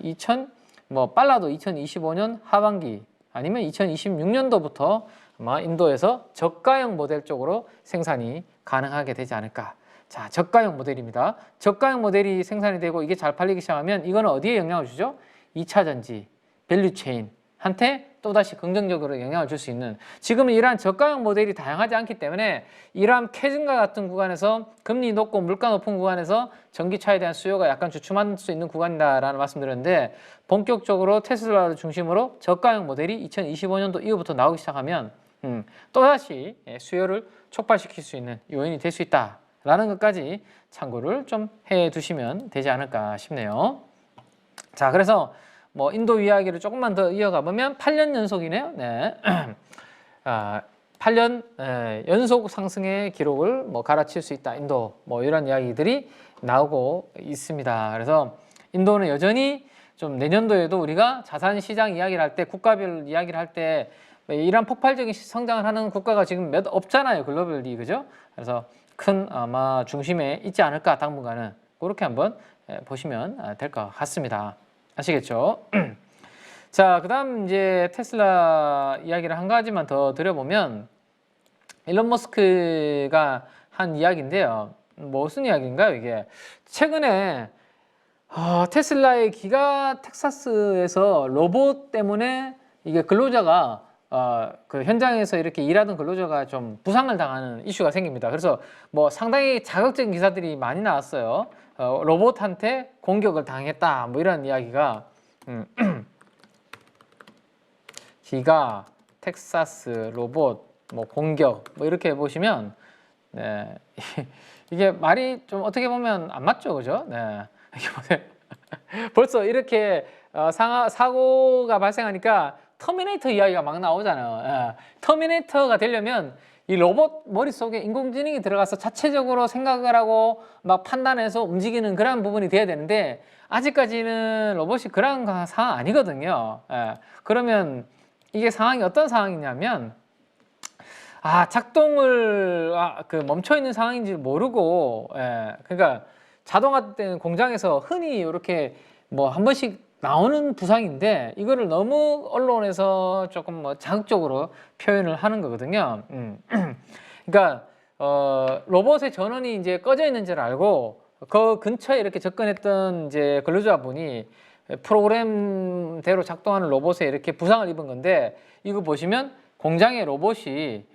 빨라도 2025년 하반기 아니면 2026년도부터 아마 인도에서 저가형 모델 쪽으로 생산이 가능하게 되지 않을까. 자, 저가형 모델입니다. 저가형 모델이 생산이 되고 이게 잘 팔리기 시작하면 이거는 어디에 영향을 주죠? 2차 전지, 밸류체인한테 또다시 긍정적으로 영향을 줄 수 있는 지금은 이러한 저가형 모델이 다양하지 않기 때문에 이러한 캐즘과 같은 구간에서 금리 높고 물가 높은 구간에서 전기차에 대한 수요가 약간 주춤할 수 있는 구간이다라는 말씀드렸는데 본격적으로 테슬라를 중심으로 저가형 모델이 2025년도 이후부터 나오기 시작하면 또다시 수요를 촉발시킬 수 있는 요인이 될 수 있다라는 것까지 참고를 좀 해두시면 되지 않을까 싶네요. 자, 그래서 뭐 인도 이야기를 조금만 더 이어가 보면 8년 연속이네요. 네. 8년 연속 상승의 기록을 뭐 갈아칠 수 있다. 인도 뭐 이런 이야기들이 나오고 있습니다. 그래서 인도는 여전히 좀 내년도에도 우리가 자산 시장 이야기를 할 때 국가별 이야기를 할 때 이런 폭발적인 성장을 하는 국가가 지금 몇 없잖아요. 글로벌리 그죠? 그래서 큰 아마 중심에 있지 않을까 당분간은 그렇게 한번 보시면 될 것 같습니다. 아시겠죠? 자, 그 다음 이제 테슬라 이야기를 한 가지만 더 드려보면 일론 머스크가 한 이야기인데요. 무슨 이야기인가요, 이게? 최근에 테슬라의 기가 텍사스에서 로봇 때문에 이게 근로자가 그 현장에서 이렇게 일하던 근로자가 좀 부상을 당하는 이슈가 생깁니다. 그래서 뭐 상당히 자극적인 기사들이 많이 나왔어요. 로봇한테 공격을 당했다 뭐 이런 이야기가 기가, 텍사스, 로봇, 뭐 공격 뭐 이렇게 보시면 네. 이게 말이 좀 어떻게 보면 안 맞죠, 그죠? 네. 이게 보세요. 벌써 이렇게 사고가 발생하니까 터미네이터 이야기가 막 나오잖아요. 예. 터미네이터가 되려면 이 로봇 머릿속에 인공지능이 들어가서 자체적으로 생각을 하고 막 판단해서 움직이는 그런 부분이 돼야 되는데 아직까지는 로봇이 그런 상황 아니거든요. 예. 그러면 이게 상황이 어떤 상황이냐면 작동을 멈춰 있는 상황인지 모르고 그러니까 자동화 때는 공장에서 흔히 이렇게 뭐 한 번씩 나오는 부상인데 이거를 너무 언론에서 조금 뭐 자극적으로 표현을 하는 거거든요. 그러니까 로봇의 전원이 이제 꺼져 있는 줄 알고 그 근처에 이렇게 접근했던 이제 근로자분이 프로그램대로 작동하는 로봇에 이렇게 부상을 입은 건데 이거 보시면 공장의 로봇이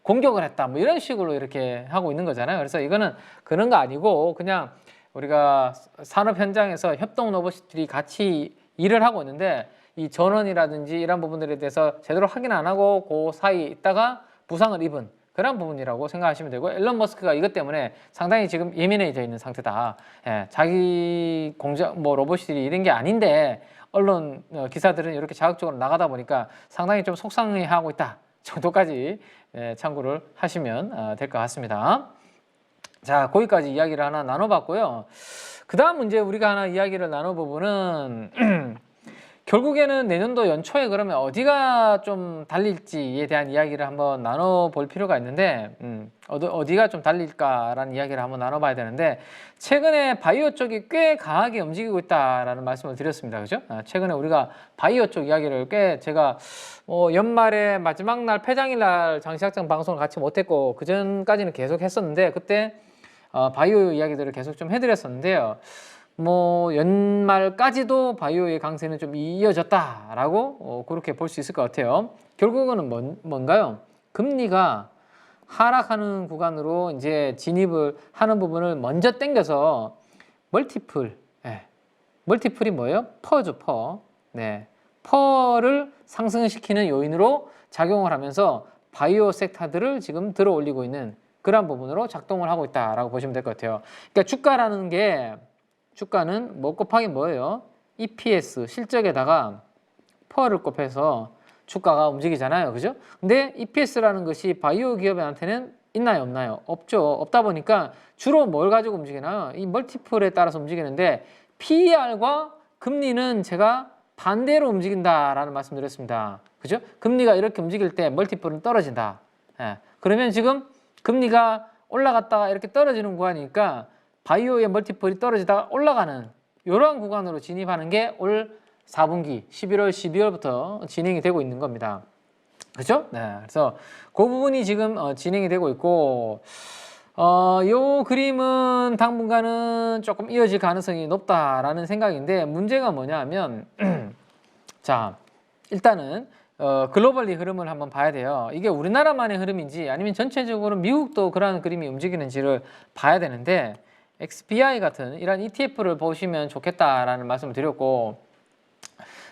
공격을 했다 뭐 이런 식으로 이렇게 하고 있는 거잖아요. 그래서 이거는 그런 거 아니고 그냥 우리가 산업 현장에서 협동 로봇들이 같이 일을 하고 있는데 이 전원이라든지 이런 부분들에 대해서 제대로 확인 안 하고 그 사이에 있다가 부상을 입은 그런 부분이라고 생각하시면 되고 일론 머스크가 이것 때문에 상당히 지금 예민해져 있는 상태다. 자기 공장 뭐 로봇들이 이런 게 아닌데 언론 기사들은 이렇게 자극적으로 나가다 보니까 상당히 좀 속상해하고 있다 정도까지 참고를 하시면 될 것 같습니다. 자, 거기까지 이야기를 하나 나눠봤고요. 그 다음 문제 우리가 하나 이야기를 나눠보면은 결국에는 내년도 연초에 그러면 어디가 좀 달릴지에 대한 이야기를 한번 나눠볼 필요가 있는데 어디가 좀 달릴까라는 이야기를 한번 나눠봐야 되는데 최근에 바이오 쪽이 꽤 강하게 움직이고 있다라는 말씀을 드렸습니다. 그죠? 최근에 우리가 바이오 쪽 이야기를 꽤 제가 연말에 마지막 날 폐장일 날 장시작전 방송을 같이 못했고 그 전까지는 계속 했었는데 그때 바이오 이야기들을 계속 좀 해드렸었는데요. 뭐 연말까지도 바이오의 강세는 좀 이어졌다라고 그렇게 볼 수 있을 것 같아요. 결국은 뭔가요? 금리가 하락하는 구간으로 이제 진입을 하는 부분을 먼저 당겨서 멀티플이 뭐예요? 퍼죠, 퍼. 네, 퍼를 상승시키는 요인으로 작용을 하면서 바이오 섹터들을 지금 들어 올리고 있는 그런 부분으로 작동을 하고 있다라고 보시면 될 것 같아요. 그러니까 주가라는 게 주가는 뭐 곱하기 뭐예요? EPS 실적에다가 퍼를 곱해서 주가가 움직이잖아요. 그죠? 근데 EPS라는 것이 바이오 기업한테는 있나요? 없나요? 없죠. 없다 보니까 주로 뭘 가지고 움직이나요? 이 멀티플에 따라서 움직이는데 PER과 금리는 제가 반대로 움직인다라는 말씀 드렸습니다. 그죠? 금리가 이렇게 움직일 때 멀티플은 떨어진다. 그러면 지금 금리가 올라갔다가 이렇게 떨어지는 구간이니까 바이오의 멀티플이 떨어지다가 올라가는 이러한 구간으로 진입하는 게 올 4분기 11월, 12월부터 진행이 되고 있는 겁니다. 그렇죠? 네. 그래서 그 부분이 지금 진행이 되고 있고 요 그림은 당분간은 조금 이어질 가능성이 높다라는 생각인데 문제가 뭐냐면 자, 일단은 글로벌리 흐름을 한번 봐야 돼요. 이게 우리나라만의 흐름인지 아니면 전체적으로 미국도 그런 그림이 움직이는지를 봐야 되는데 XBI 같은 이런 ETF를 보시면 좋겠다라는 말씀을 드렸고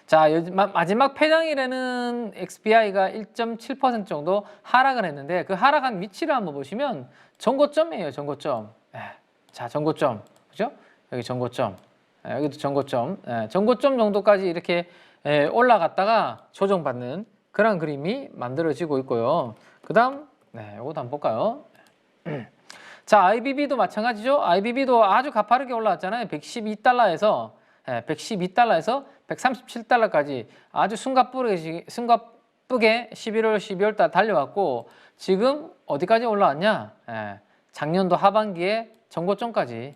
자, 마지막 폐장일에는 XBI가 1.7% 정도 하락을 했는데 그 하락한 위치를 한번 보시면 전고점이에요. 전고점. 자, 전고점. 그죠? 여기 전고점. 여기도 전고점. 전고점 정도까지 이렇게 올라갔다가 조정받는 그런 그림이 만들어지고 있고요. 그 다음 이것도 한번 볼까요? 자, IBB도 마찬가지죠. IBB도 아주 가파르게 올라왔잖아요. 112달러에서 137달러까지 아주 숨가쁘게 11월, 12월달 달려왔고 지금 어디까지 올라왔냐? 작년도 하반기에 전고점까지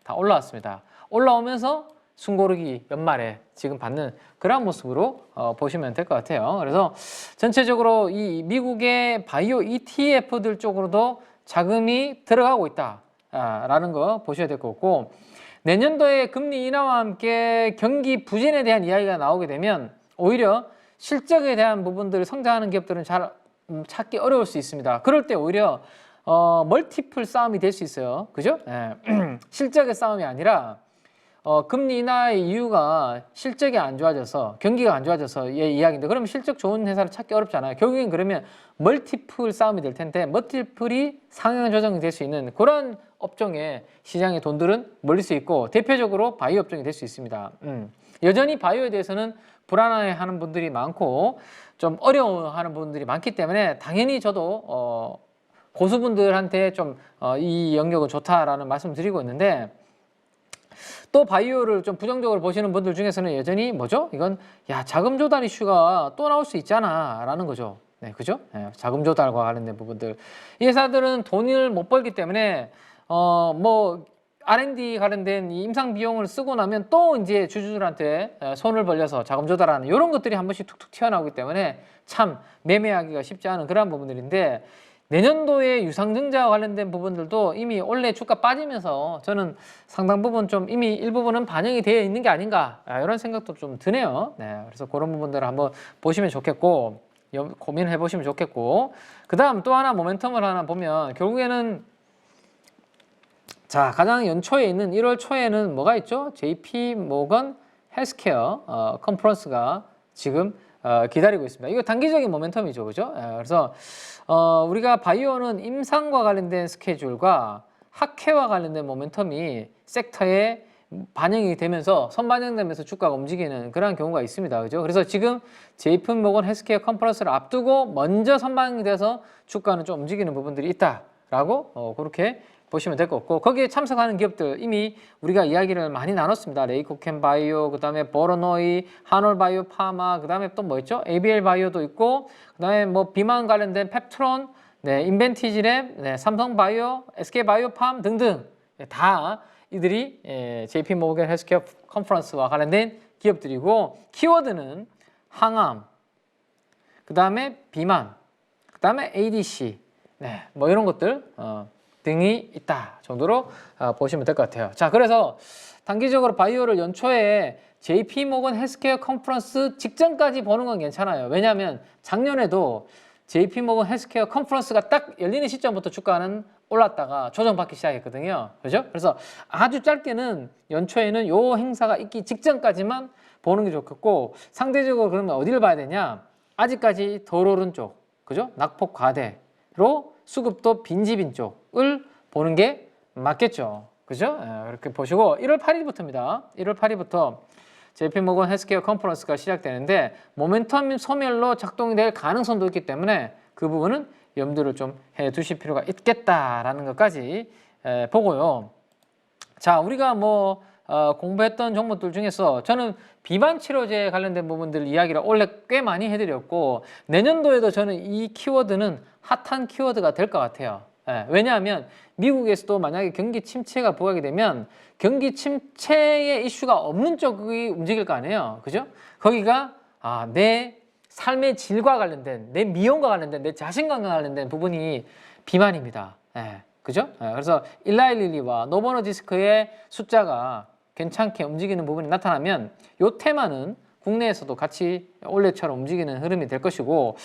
다 올라왔습니다. 올라오면서 숨고르기 연말에 지금 받는 그런 모습으로 보시면 될 것 같아요. 그래서 전체적으로 이 미국의 바이오 ETF들 쪽으로도 자금이 들어가고 있다라는 거 보셔야 될 것 같고 내년도에 금리 인하와 함께 경기 부진에 대한 이야기가 나오게 되면 오히려 실적에 대한 부분들을 성장하는 기업들은 잘 찾기 어려울 수 있습니다. 그럴 때 오히려 멀티플 싸움이 될 수 있어요. 그죠? 실적의 싸움이 아니라 금리 인하의 이유가 실적이 안 좋아져서 경기가 안 좋아져서의 이야기인데 그러면 실적 좋은 회사를 찾기 어렵잖아요. 결국엔 그러면 멀티플 싸움이 될 텐데 멀티플이 상향 조정이 될 수 있는 그런 업종에 시장의 돈들은 몰릴 수 있고 대표적으로 바이오 업종이 될 수 있습니다. 여전히 바이오에 대해서는 불안해하는 분들이 많고 좀 어려워하는 분들이 많기 때문에 당연히 저도 고수분들한테 좀 이 영역은 좋다라는 말씀 드리고 있는데 또 바이오를 좀 부정적으로 보시는 분들 중에서는 여전히 뭐죠? 이건 야 자금 조달 이슈가 또 나올 수 있잖아 라는 거죠. 네, 그죠? 네, 자금 조달과 관련된 부분들 이 회사들은 돈을 못 벌기 때문에 뭐 R&D 관련된 이 임상 비용을 쓰고 나면 또 이제 주주들한테 손을 벌려서 자금 조달하는 이런 것들이 한 번씩 툭툭 튀어나오기 때문에 참 매매하기가 쉽지 않은 그런 부분들인데 내년도에 유상증자와 관련된 부분들도 이미 올해 주가 빠지면서 저는 상당 부분 좀 이미 일부분은 반영이 되어 있는 게 아닌가 이런 생각도 좀 드네요. 네, 그래서 그런 부분들을 한번 보시면 좋겠고 고민을 해보시면 좋겠고 그 다음 또 하나 모멘텀을 하나 보면 결국에는 자 가장 연초에 있는 1월 초에는 뭐가 있죠? JP 모건 헬스케어 컨퍼런스가 지금 기다리고 있습니다. 이거 단기적인 모멘텀이죠, 그죠? 그래서 우리가 바이오는 임상과 관련된 스케줄과 학회와 관련된 모멘텀이 섹터에 반영이 되면서 선반영되면서 주가가 움직이는 그런 경우가 있습니다, 그죠? 그래서 지금 JP 모건 헬스케어 컨퍼런스를 앞두고 먼저 선반영이 돼서 주가는 좀 움직이는 부분들이 있다라고 그렇게 보시면 될 것 같고 거기에 참석하는 기업들 이미 우리가 이야기를 많이 나눴습니다. 레이코켄 바이오, 그 다음에 버러노이, 한올 바이오 파마, 그 다음에 또 뭐 있죠? ABL 바이오도 있고 그 다음에 뭐 비만 관련된 펩트론, 네, 인벤티지랩, 네, 삼성 바이오, SK 바이오팜 등등 네, 다 이들이 JP 모건 헬스케어 컨퍼런스와 관련된 기업들이고 키워드는 항암, 그 다음에 비만, 그 다음에 ADC, 네, 뭐 이런 것들 등이 있다 정도로 보시면 될 것 같아요. 자, 그래서 단기적으로 바이오를 연초에 JP 모건 헬스케어 컨퍼런스 직전까지 보는 건 괜찮아요. 왜냐하면 작년에도 JP 모건 헬스케어 컨퍼런스가 딱 열리는 시점부터 주가는 올랐다가 조정받기 시작했거든요. 그죠? 그래서 아주 짧게는 연초에는 요 행사가 있기 직전까지만 보는 게 좋겠고 상대적으로 그러면 어디를 봐야 되냐? 아직까지 덜 오른 쪽, 그죠? 낙폭 과대로 수급도 빈집인 쪽을 보는 게 맞겠죠. 그죠? 이렇게 보시고 1월 8일부터입니다. 1월 8일부터 JP 모건 헬스케어 컨퍼런스가 시작되는데 모멘텀 소멸로 작동이 될 가능성도 있기 때문에 그 부분은 염두를 좀 해 두실 필요가 있겠다라는 것까지 보고요. 자, 우리가 뭐 공부했던 종목들 중에서 저는 비만 치료제 관련된 부분들 이야기를 원래 꽤 많이 해드렸고 내년도에도 저는 이 키워드는 핫한 키워드가 될 것 같아요. 왜냐하면 미국에서도 만약에 경기 침체가 부각이 되면 경기 침체의 이슈가 없는 쪽이 움직일 거 아니에요. 그죠? 거기가 내 삶의 질과 관련된, 내 미용과 관련된, 내 자신감과 관련된 부분이 비만입니다. 그죠? 그래서 일라일리와 노버노디스크의 숫자가 괜찮게 움직이는 부분이 나타나면 이 테마는 국내에서도 같이 올해처럼 움직이는 흐름이 될 것이고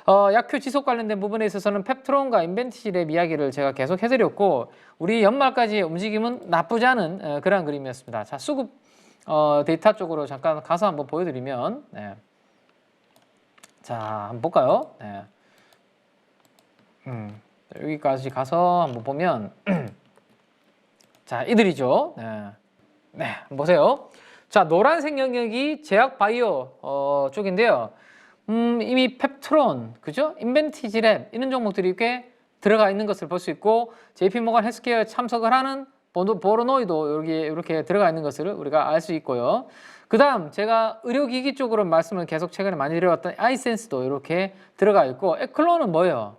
약효 지속 관련된 부분에 있어서는 펩트론과 인벤티지랩 이야기를 제가 계속 해드렸고 우리 연말까지의 움직임은 나쁘지 않은 그런 그림이었습니다. 자, 수급 데이터 쪽으로 잠깐 가서 한번 보여드리면 자, 한번 볼까요? 여기까지 가서 한번 보면 자, 이들이죠. 한번 보세요. 자, 노란색 영역이 제약 바이오 쪽인데요. 이미 펩트론, 그죠? 인벤티지랩 이런 종목들이 꽤 들어가 있는 것을 볼 수 있고 JP 모건 헬스케어에 참석을 하는 보로노이도 여기 이렇게 들어가 있는 것을 우리가 알 수 있고요. 그 다음 제가 의료기기 쪽으로 말씀을 계속 최근에 많이 드려왔던 아이센스도 이렇게 들어가 있고 에클론은 뭐예요?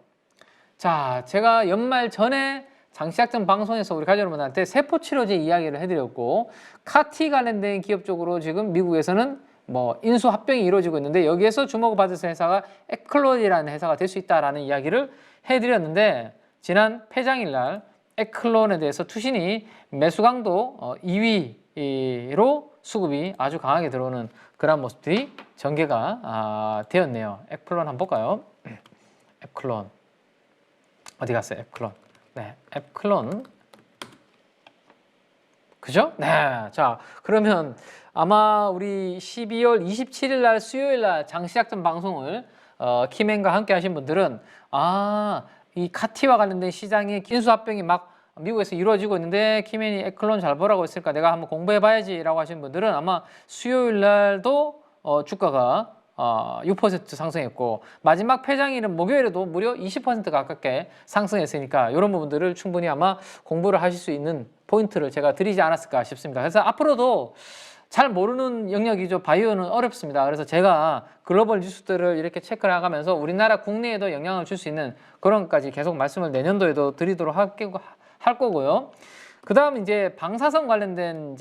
자, 제가 연말 전에 장시작전 방송에서 우리 가족 여러분한테 세포치료제 이야기를 해드렸고 카티 관련된 기업 쪽으로 지금 미국에서는 뭐 인수 합병이 이루어지고 있는데 여기에서 주목을 받을 회사가 에클론이라는 회사가 될 수 있다라는 이야기를 해드렸는데 지난 폐장일 날 에클론에 대해서 투신이 매수 강도 2위로 수급이 아주 강하게 들어오는 그런 모습들이 전개가 되었네요. 에클론 한번 볼까요? 에클론 어디 갔어요? 에클론. 네, 에클론. 그죠? 네. 자, 그러면 아마 우리 12월 27일 날 수요일 날 장시작전 방송을 키맨과 함께 하신 분들은 이 카티와 관련된 시장의 인수합병이 막 미국에서 이루어지고 있는데 키맨이 에클론 잘 보라고 했으니까 내가 한번 공부해 봐야지 라고 하신 분들은 아마 수요일 날도 주가가 6% 상승했고 마지막 폐장일은 목요일에도 무려 20% 가깝게 상승했으니까 이런 부분들을 충분히 아마 공부를 하실 수 있는 포인트를 제가 드리지 않았을까 싶습니다. 그래서 앞으로도 잘 모르는 영역이죠. 바이오는 어렵습니다. 그래서 제가 글로벌 뉴스들을 이렇게 체크를 해가면서 우리나라 국내에도 영향을 줄 수 있는 그런 것까지 계속 말씀을 내년도에도 드리도록 할 거고요. 그 다음 이제 방사선 관련된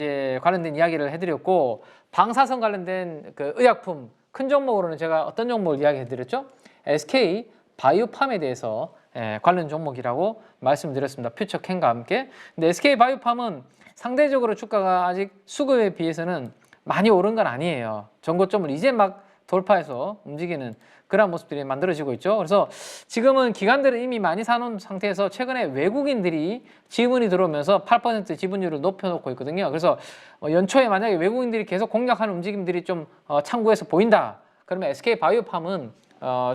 이야기를 해드렸고, 방사선 관련된 그 의약품 큰 종목으로는 제가 어떤 종목을 이야기해드렸죠? SK 바이오팜에 대해서 관련 종목이라고 말씀드렸습니다. 퓨처캠과 함께. 근데 SK 바이오팜은 상대적으로 주가가 아직 수급에 비해서는 많이 오른 건 아니에요. 전고점을 이제 막 돌파해서 움직이는 그런 모습들이 만들어지고 있죠. 그래서 지금은 기관들은 이미 많이 사놓은 상태에서 최근에 외국인들이 지분이 들어오면서 8% 지분율을 높여놓고 있거든요. 그래서 연초에 만약에 외국인들이 계속 공략하는 움직임들이 좀 창구에서 보인다. 그러면 SK 바이오팜은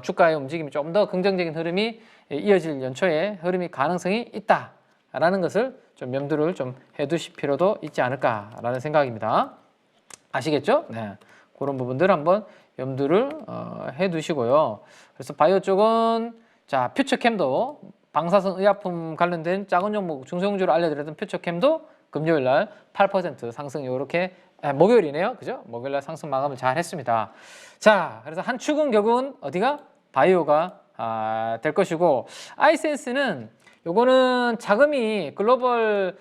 주가의 움직임이 좀 더 긍정적인 흐름이 이어질 연초에 흐름이 가능성이 있다라는 것을 좀 염두를 좀 해두실 필요도 있지 않을까라는 생각입니다. 아시겠죠? 네, 그런 부분들 한번 염두를 해두시고요. 그래서 바이오 쪽은 자 퓨처캠도 방사선 의약품 관련된 작은 종목 중소형주로 알려드렸던 퓨처캠도 금요일 날 8% 상승 이렇게 목요일이네요, 그죠? 목요일 날 상승 마감을 잘 했습니다. 자, 그래서 한 축은 결국은 어디가 바이오가 될 것이고, 아이센스는 요거는 자금이 글로벌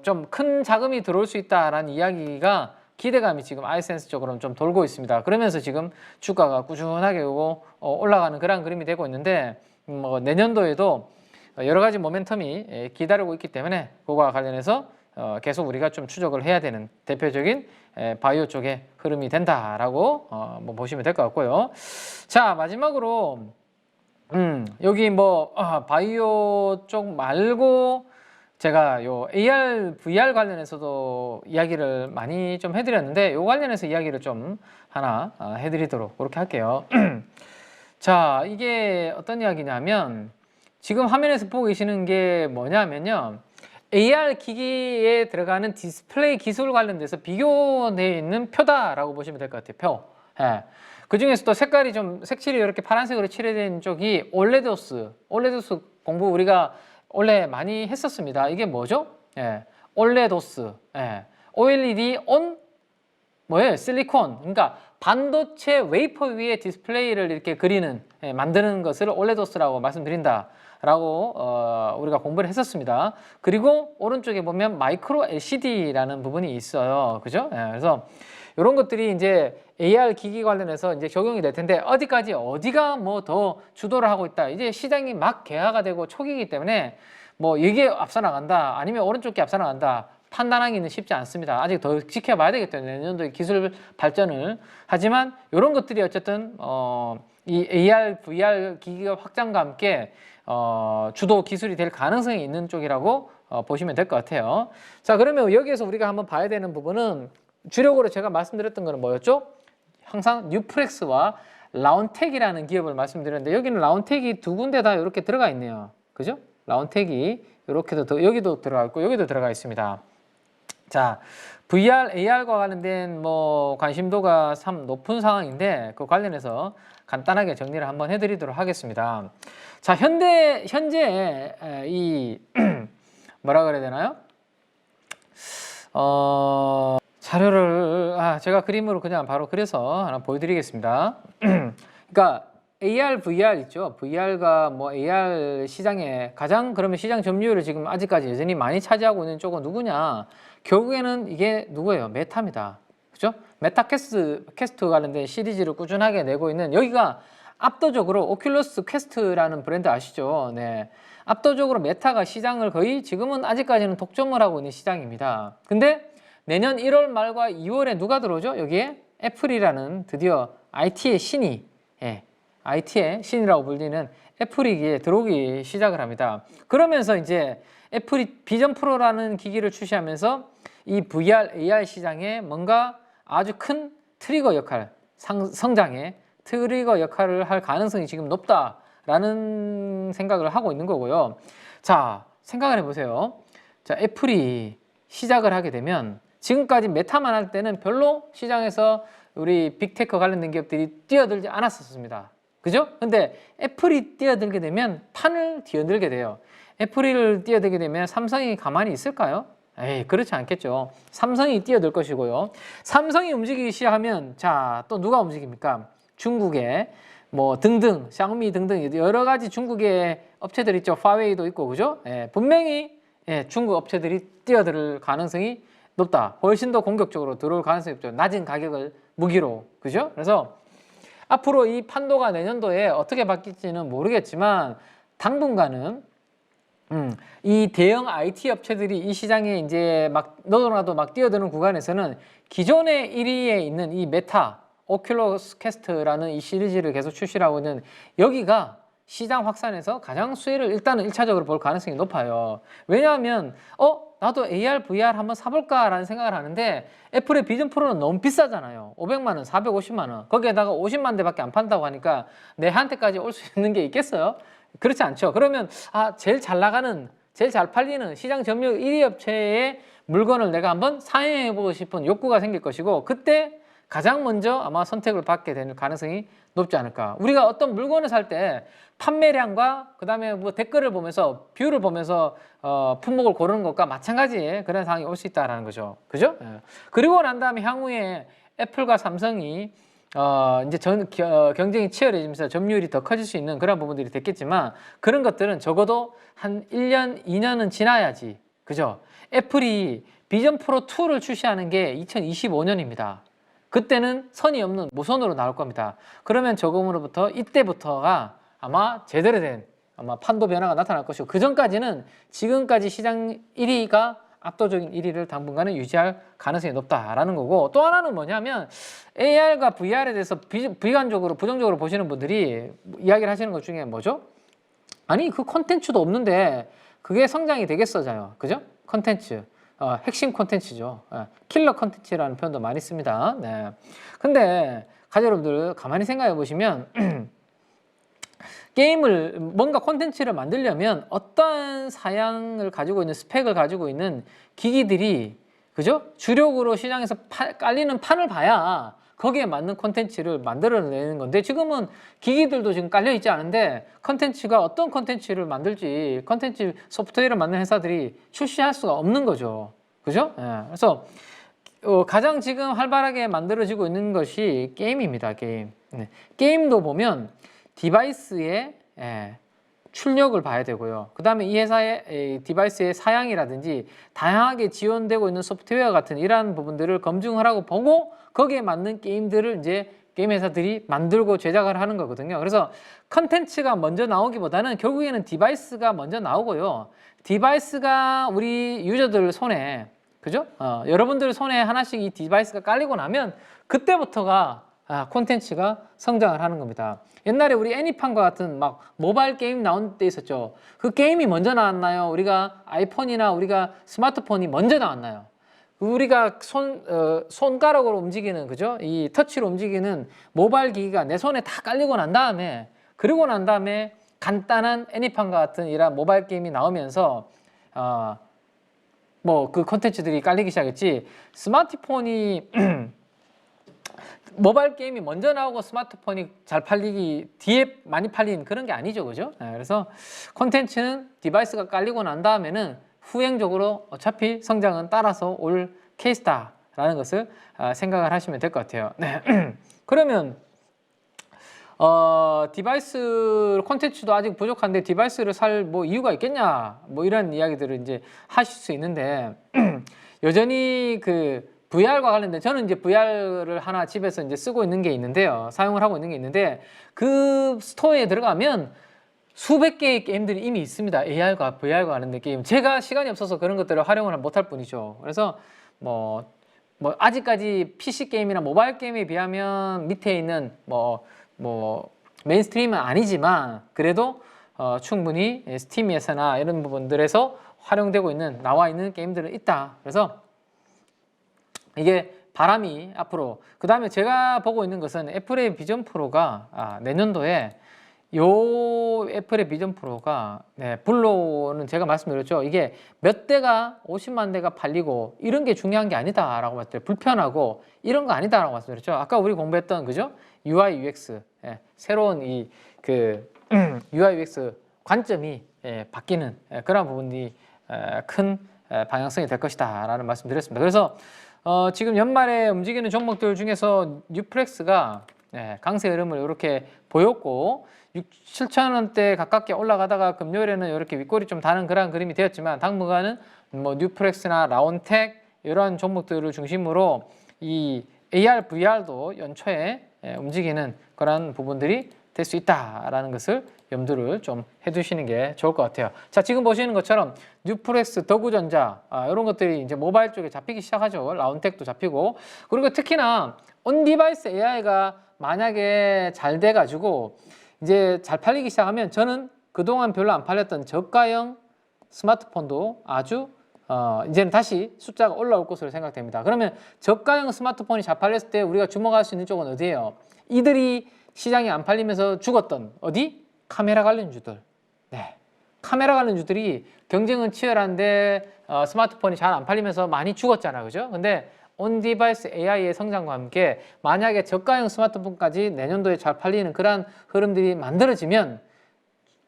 좀 큰 자금이 들어올 수 있다라는 이야기가 기대감이 지금 아이센스 쪽으로는 좀 돌고 있습니다. 그러면서 지금 주가가 꾸준하게 올라가는 그런 그림이 되고 있는데 내년도에도 여러 가지 모멘텀이 기다리고 있기 때문에 그거와 관련해서 계속 우리가 좀 추적을 해야 되는 대표적인 바이오 쪽의 흐름이 된다라고 뭐 보시면 될 것 같고요. 자, 마지막으로 여기 바이오 쪽 말고 제가 요 AR, VR 관련해서도 이야기를 많이 좀 해드렸는데 요 관련해서 이야기를 좀 하나 해드리도록 그렇게 할게요. 자, 이게 어떤 이야기냐면 지금 화면에서 보고 계시는 게 뭐냐면요, AR 기기에 들어가는 디스플레이 기술 관련돼서 비교되어 있는 표다라고 보시면 될 것 같아요. 표. 예. 그 중에서도 색깔이 좀 색칠이 이렇게 파란색으로 칠해진 쪽이 올레도스 공부 우리가 원래 많이 했었습니다. 이게 뭐죠? 예, 올레도스, OLED on 뭐예요? 실리콘. 그러니까 반도체 웨이퍼 위에 디스플레이를 이렇게 그리는, 만드는 것을 올레도스라고 말씀드린다라고 우리가 공부를 했었습니다. 그리고 오른쪽에 보면 마이크로 LCD라는 부분이 있어요, 그죠? 그래서 이런 것들이 이제 AR 기기 관련해서 이제 적용이 될 텐데 어디가 뭐 더 주도를 하고 있다. 이제 시장이 막 개화가 되고 초기이기 때문에 뭐 이게 앞서 나간다 아니면 오른쪽 게 앞서 나간다 판단하기는 쉽지 않습니다. 아직 더 지켜봐야 되겠죠. 내년도의 기술 발전을. 하지만 이런 것들이 어쨌든 이 AR, VR 기기가 확장과 함께 주도 기술이 될 가능성이 있는 쪽이라고 보시면 될 것 같아요. 자, 그러면 여기에서 우리가 한번 봐야 되는 부분은 주력으로 제가 말씀드렸던 거는 뭐였죠? 항상 뉴프렉스와 라운텍이라는 기업을 말씀드렸는데 여기는 라운텍이 두 군데 다 이렇게 들어가 있네요. 그죠? 라운텍이 이렇게도 여기도 들어가 있고 여기도 들어가 있습니다. 자, VR, AR과 관련된 관심도가 참 높은 상황인데 그 관련해서 간단하게 정리를 한번 해드리도록 하겠습니다. 자, 현재 이 뭐라 그래야 되나요? 자료를 제가 그림으로 그냥 바로 그려서 하나 보여드리겠습니다. 그러니까 AR, VR 있죠. VR가 AR 시장에 가장 그러면 시장 점유율을 지금 아직까지 여전히 많이 차지하고 있는 쪽은 누구냐? 결국에는 이게 누구예요? 메타입니다. 그죠? 메타 퀘스트 관련된 시리즈를 꾸준하게 내고 있는 여기가 압도적으로 오큘러스 퀘스트라는 브랜드 아시죠? 네. 압도적으로 메타가 시장을 거의 지금은 아직까지는 독점을 하고 있는 시장입니다. 근데 내년 1월 말과 2월에 누가 들어오죠? 여기에 애플이라는 드디어 IT의 신이 IT의 신이라고 불리는 애플이기에 들어오기 시작을 합니다. 그러면서 이제 애플이 비전 프로라는 기기를 출시하면서 이 VR, AR 시장에 뭔가 아주 큰 트리거 역할, 성장의 트리거 역할을 할 가능성이 지금 높다라는 생각을 하고 있는 거고요. 자, 생각을 해보세요. 자, 애플이 시작을 하게 되면 지금까지 메타만 할 때는 별로 시장에서 우리 빅테크 관련된 기업들이 뛰어들지 않았었습니다. 그죠? 근데 애플이 뛰어들게 되면 판을 뛰어들게 돼요. 애플을 뛰어들게 되면 삼성이 가만히 있을까요? 에이, 그렇지 않겠죠. 삼성이 뛰어들 것이고요. 삼성이 움직이기 시작하면 자, 또 누가 움직입니까? 중국의 뭐 등등, 샤오미 등등 여러 가지 중국의 업체들 있죠. 화웨이도 있고, 그죠? 분명히 중국 업체들이 뛰어들 가능성이 높다. 훨씬 더 공격적으로 들어올 가능성이 높죠. 낮은 가격을 무기로, 그죠? 그래서 앞으로 이 판도가 내년도에 어떻게 바뀔지는 모르겠지만 당분간은 이 대형 IT 업체들이 이 시장에 이제 막 너도나도 막 뛰어드는 구간에서는 기존의 1위에 있는 이 메타, 오큘러스 퀘스트라는 이 시리즈를 계속 출시를 하고 있는 여기가 시장 확산에서 가장 수혜를 일단은 1차적으로 볼 가능성이 높아요. 왜냐하면 나도 AR, VR 한번 사볼까라는 생각을 하는데 애플의 비전 프로는 너무 비싸잖아요. 500만 원, 450만 원. 거기에다가 50만 대밖에 안 판다고 하니까 내한테까지 올 수 있는 게 있겠어요? 그렇지 않죠. 그러면 제일 잘 나가는, 제일 잘 팔리는 시장 점유율 1위 업체의 물건을 내가 한번 사용해보고 싶은 욕구가 생길 것이고 그때 가장 먼저 아마 선택을 받게 되는 가능성이 높지 않을까. 우리가 어떤 물건을 살 때 판매량과 그 다음에 뭐 댓글을 보면서 뷰를 보면서 품목을 고르는 것과 마찬가지의 그런 상황이 올 수 있다는 거죠. 그죠? 그리고 난 다음에 향후에 애플과 삼성이 이제 경쟁이 치열해지면서 점유율이 더 커질 수 있는 그런 부분들이 됐겠지만 그런 것들은 적어도 한 1년, 2년은 지나야지. 그죠? 애플이 비전 프로 2를 출시하는 게 2025년입니다. 그때는 선이 없는 무선으로 나올 겁니다. 그러면 저금으로부터 이때부터가 아마 제대로 된 아마 판도 변화가 나타날 것이고 그 전까지는 지금까지 시장 1위가 압도적인 1위를 당분간은 유지할 가능성이 높다라는 거고 또 하나는 뭐냐면 AR과 VR에 대해서 비관적으로 부정적으로 보시는 분들이 이야기를 하시는 것 중에 뭐죠? 아니 그 콘텐츠도 없는데 그게 성장이 되겠어요. 그죠? 콘텐츠. 핵심 콘텐츠죠. 킬러 콘텐츠라는 표현도 많이 씁니다. 네. 근데 가족 여러분들 가만히 생각해 보시면 게임을 뭔가 콘텐츠를 만들려면 어떠한 사양을 가지고 있는 스펙을 가지고 있는 기기들이 그죠? 주력으로 시장에서 깔리는 판을 봐야 거기에 맞는 콘텐츠를 만들어내는 건데 지금은 기기들도 지금 깔려 있지 않은데 콘텐츠가 어떤 콘텐츠를 만들지 콘텐츠 소프트웨어를 만드는 회사들이 출시할 수가 없는 거죠. 그죠? 그래서 가장 지금 활발하게 만들어지고 있는 것이 게임입니다. 게임. 게임도 보면 디바이스의 출력을 봐야 되고요. 그 다음에 이 회사의 디바이스의 사양이라든지 다양하게 지원되고 있는 소프트웨어 같은 이러한 부분들을 검증을 하고 보고 거기에 맞는 게임들을 이제 게임 회사들이 만들고 제작을 하는 거거든요. 그래서 컨텐츠가 먼저 나오기보다는 결국에는 디바이스가 먼저 나오고요. 디바이스가 우리 유저들 손에 그죠? 여러분들 손에 하나씩 이 디바이스가 깔리고 나면 그때부터가 콘텐츠가 성장을 하는 겁니다. 옛날에 우리 애니팡과 같은 막 모바일 게임 나온 때 있었죠. 그 게임이 먼저 나왔나요? 우리가 아이폰이나 우리가 스마트폰이 먼저 나왔나요? 우리가 손가락으로 움직이는 그죠? 이 터치로 움직이는 모바일 기기가 내 손에 다 깔리고 난 다음에 그리고 난 다음에 간단한 애니팡과 같은 이런 모바일 게임이 나오면서 뭐 그 콘텐츠들이 깔리기 시작했지. 스마트폰이 모바일 게임이 먼저 나오고 스마트폰이 잘 팔리기 뒤에 많이 팔린 그런 게 아니죠, 그죠? 그래서 콘텐츠는 디바이스가 깔리고 난 다음에는 후행적으로 어차피 성장은 따라서 올 케이스다라는 것을 생각을 하시면 될 것 같아요. 네. 그러면 디바이스 콘텐츠도 아직 부족한데 디바이스를 살 뭐 이유가 있겠냐? 뭐 이런 이야기들을 이제 하실 수 있는데 여전히 그 VR과 관련된 저는 이제 VR을 하나 집에서 이제 쓰고 있는 게 있는데요. 사용을 하고 있는 게 있는데 그 스토어에 들어가면 수백 개의 게임들이 이미 있습니다. AR과 VR과 관련된 게임. 제가 시간이 없어서 그런 것들을 활용을 못할 뿐이죠. 그래서 뭐 아직까지 PC 게임이나 모바일 게임에 비하면 밑에 있는 뭐 메인스트림은 아니지만 그래도 충분히 스팀에서나 이런 부분들에서 활용되고 있는 나와 있는 게임들은 있다. 그래서 이게 바람이 앞으로 그 다음에 제가 보고 있는 것은 애플의 비전 프로가 내년도에 요 애플의 비전 프로가 블로는 제가 말씀드렸죠. 이게 몇 대가 50만 대가 팔리고 이런 게 중요한 게 아니다라고 말씀드렸죠. 불편하고 이런 거 아니다라고 말씀드렸죠. 아까 우리 공부했던 그죠? UI UX 새로운 이 그 UI UX 관점이 바뀌는 그런 부분이 큰 방향성이 될 것이다라는 말씀드렸습니다. 그래서 지금 연말에 움직이는 종목들 중에서 뉴플렉스가 강세 흐름을 이렇게 보였고 7천 원대 가깝게 올라가다가 금요일에는 이렇게 윗골이 좀 다는 그런 그림이 되었지만 당분간은 뭐 뉴플렉스나 라온텍 이런 종목들을 중심으로 이 AR, VR도 연초에 움직이는 그런 부분들이 될 수 있다라는 것을 염두를 좀 해두시는 게 좋을 것 같아요. 자, 지금 보시는 것처럼 뉴플렉스, 더구전자 이런 것들이 이제 모바일 쪽에 잡히기 시작하죠. 라운텍도 잡히고 그리고 특히나 온디바이스 AI가 만약에 잘 돼가지고 이제 잘 팔리기 시작하면 저는 그동안 별로 안 팔렸던 저가형 스마트폰도 아주 이제는 다시 숫자가 올라올 것으로 생각됩니다. 그러면 저가형 스마트폰이 잘 팔렸을 때 우리가 주목할 수 있는 쪽은 어디예요? 이들이 시장이 안 팔리면서 죽었던 어디? 카메라 관련주들. 카메라 관련주들이 경쟁은 치열한데 스마트폰이 잘 안 팔리면서 많이 죽었잖아, 그죠? 근데 온디바이스 AI의 성장과 함께 만약에 저가형 스마트폰까지 내년도에 잘 팔리는 그런 흐름들이 만들어지면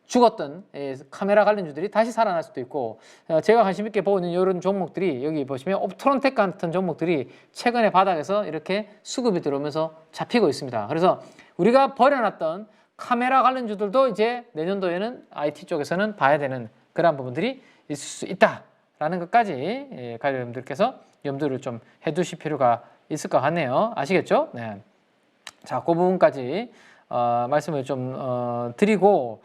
죽었던 카메라 관련주들이 다시 살아날 수도 있고 제가 관심 있게 보고 있는 이런 종목들이 여기 보시면 옵트론텍 같은 종목들이 최근에 바닥에서 이렇게 수급이 들어오면서 잡히고 있습니다. 그래서 우리가 버려놨던 카메라 관련주들도 이제 내년도에는 IT 쪽에서는 봐야 되는 그런 부분들이 있을 수 있다라는 것까지 가족분들께서 염두를 좀 해두실 필요가 있을 것 같네요. 아시겠죠? 네. 자, 그 부분까지 말씀을 좀 드리고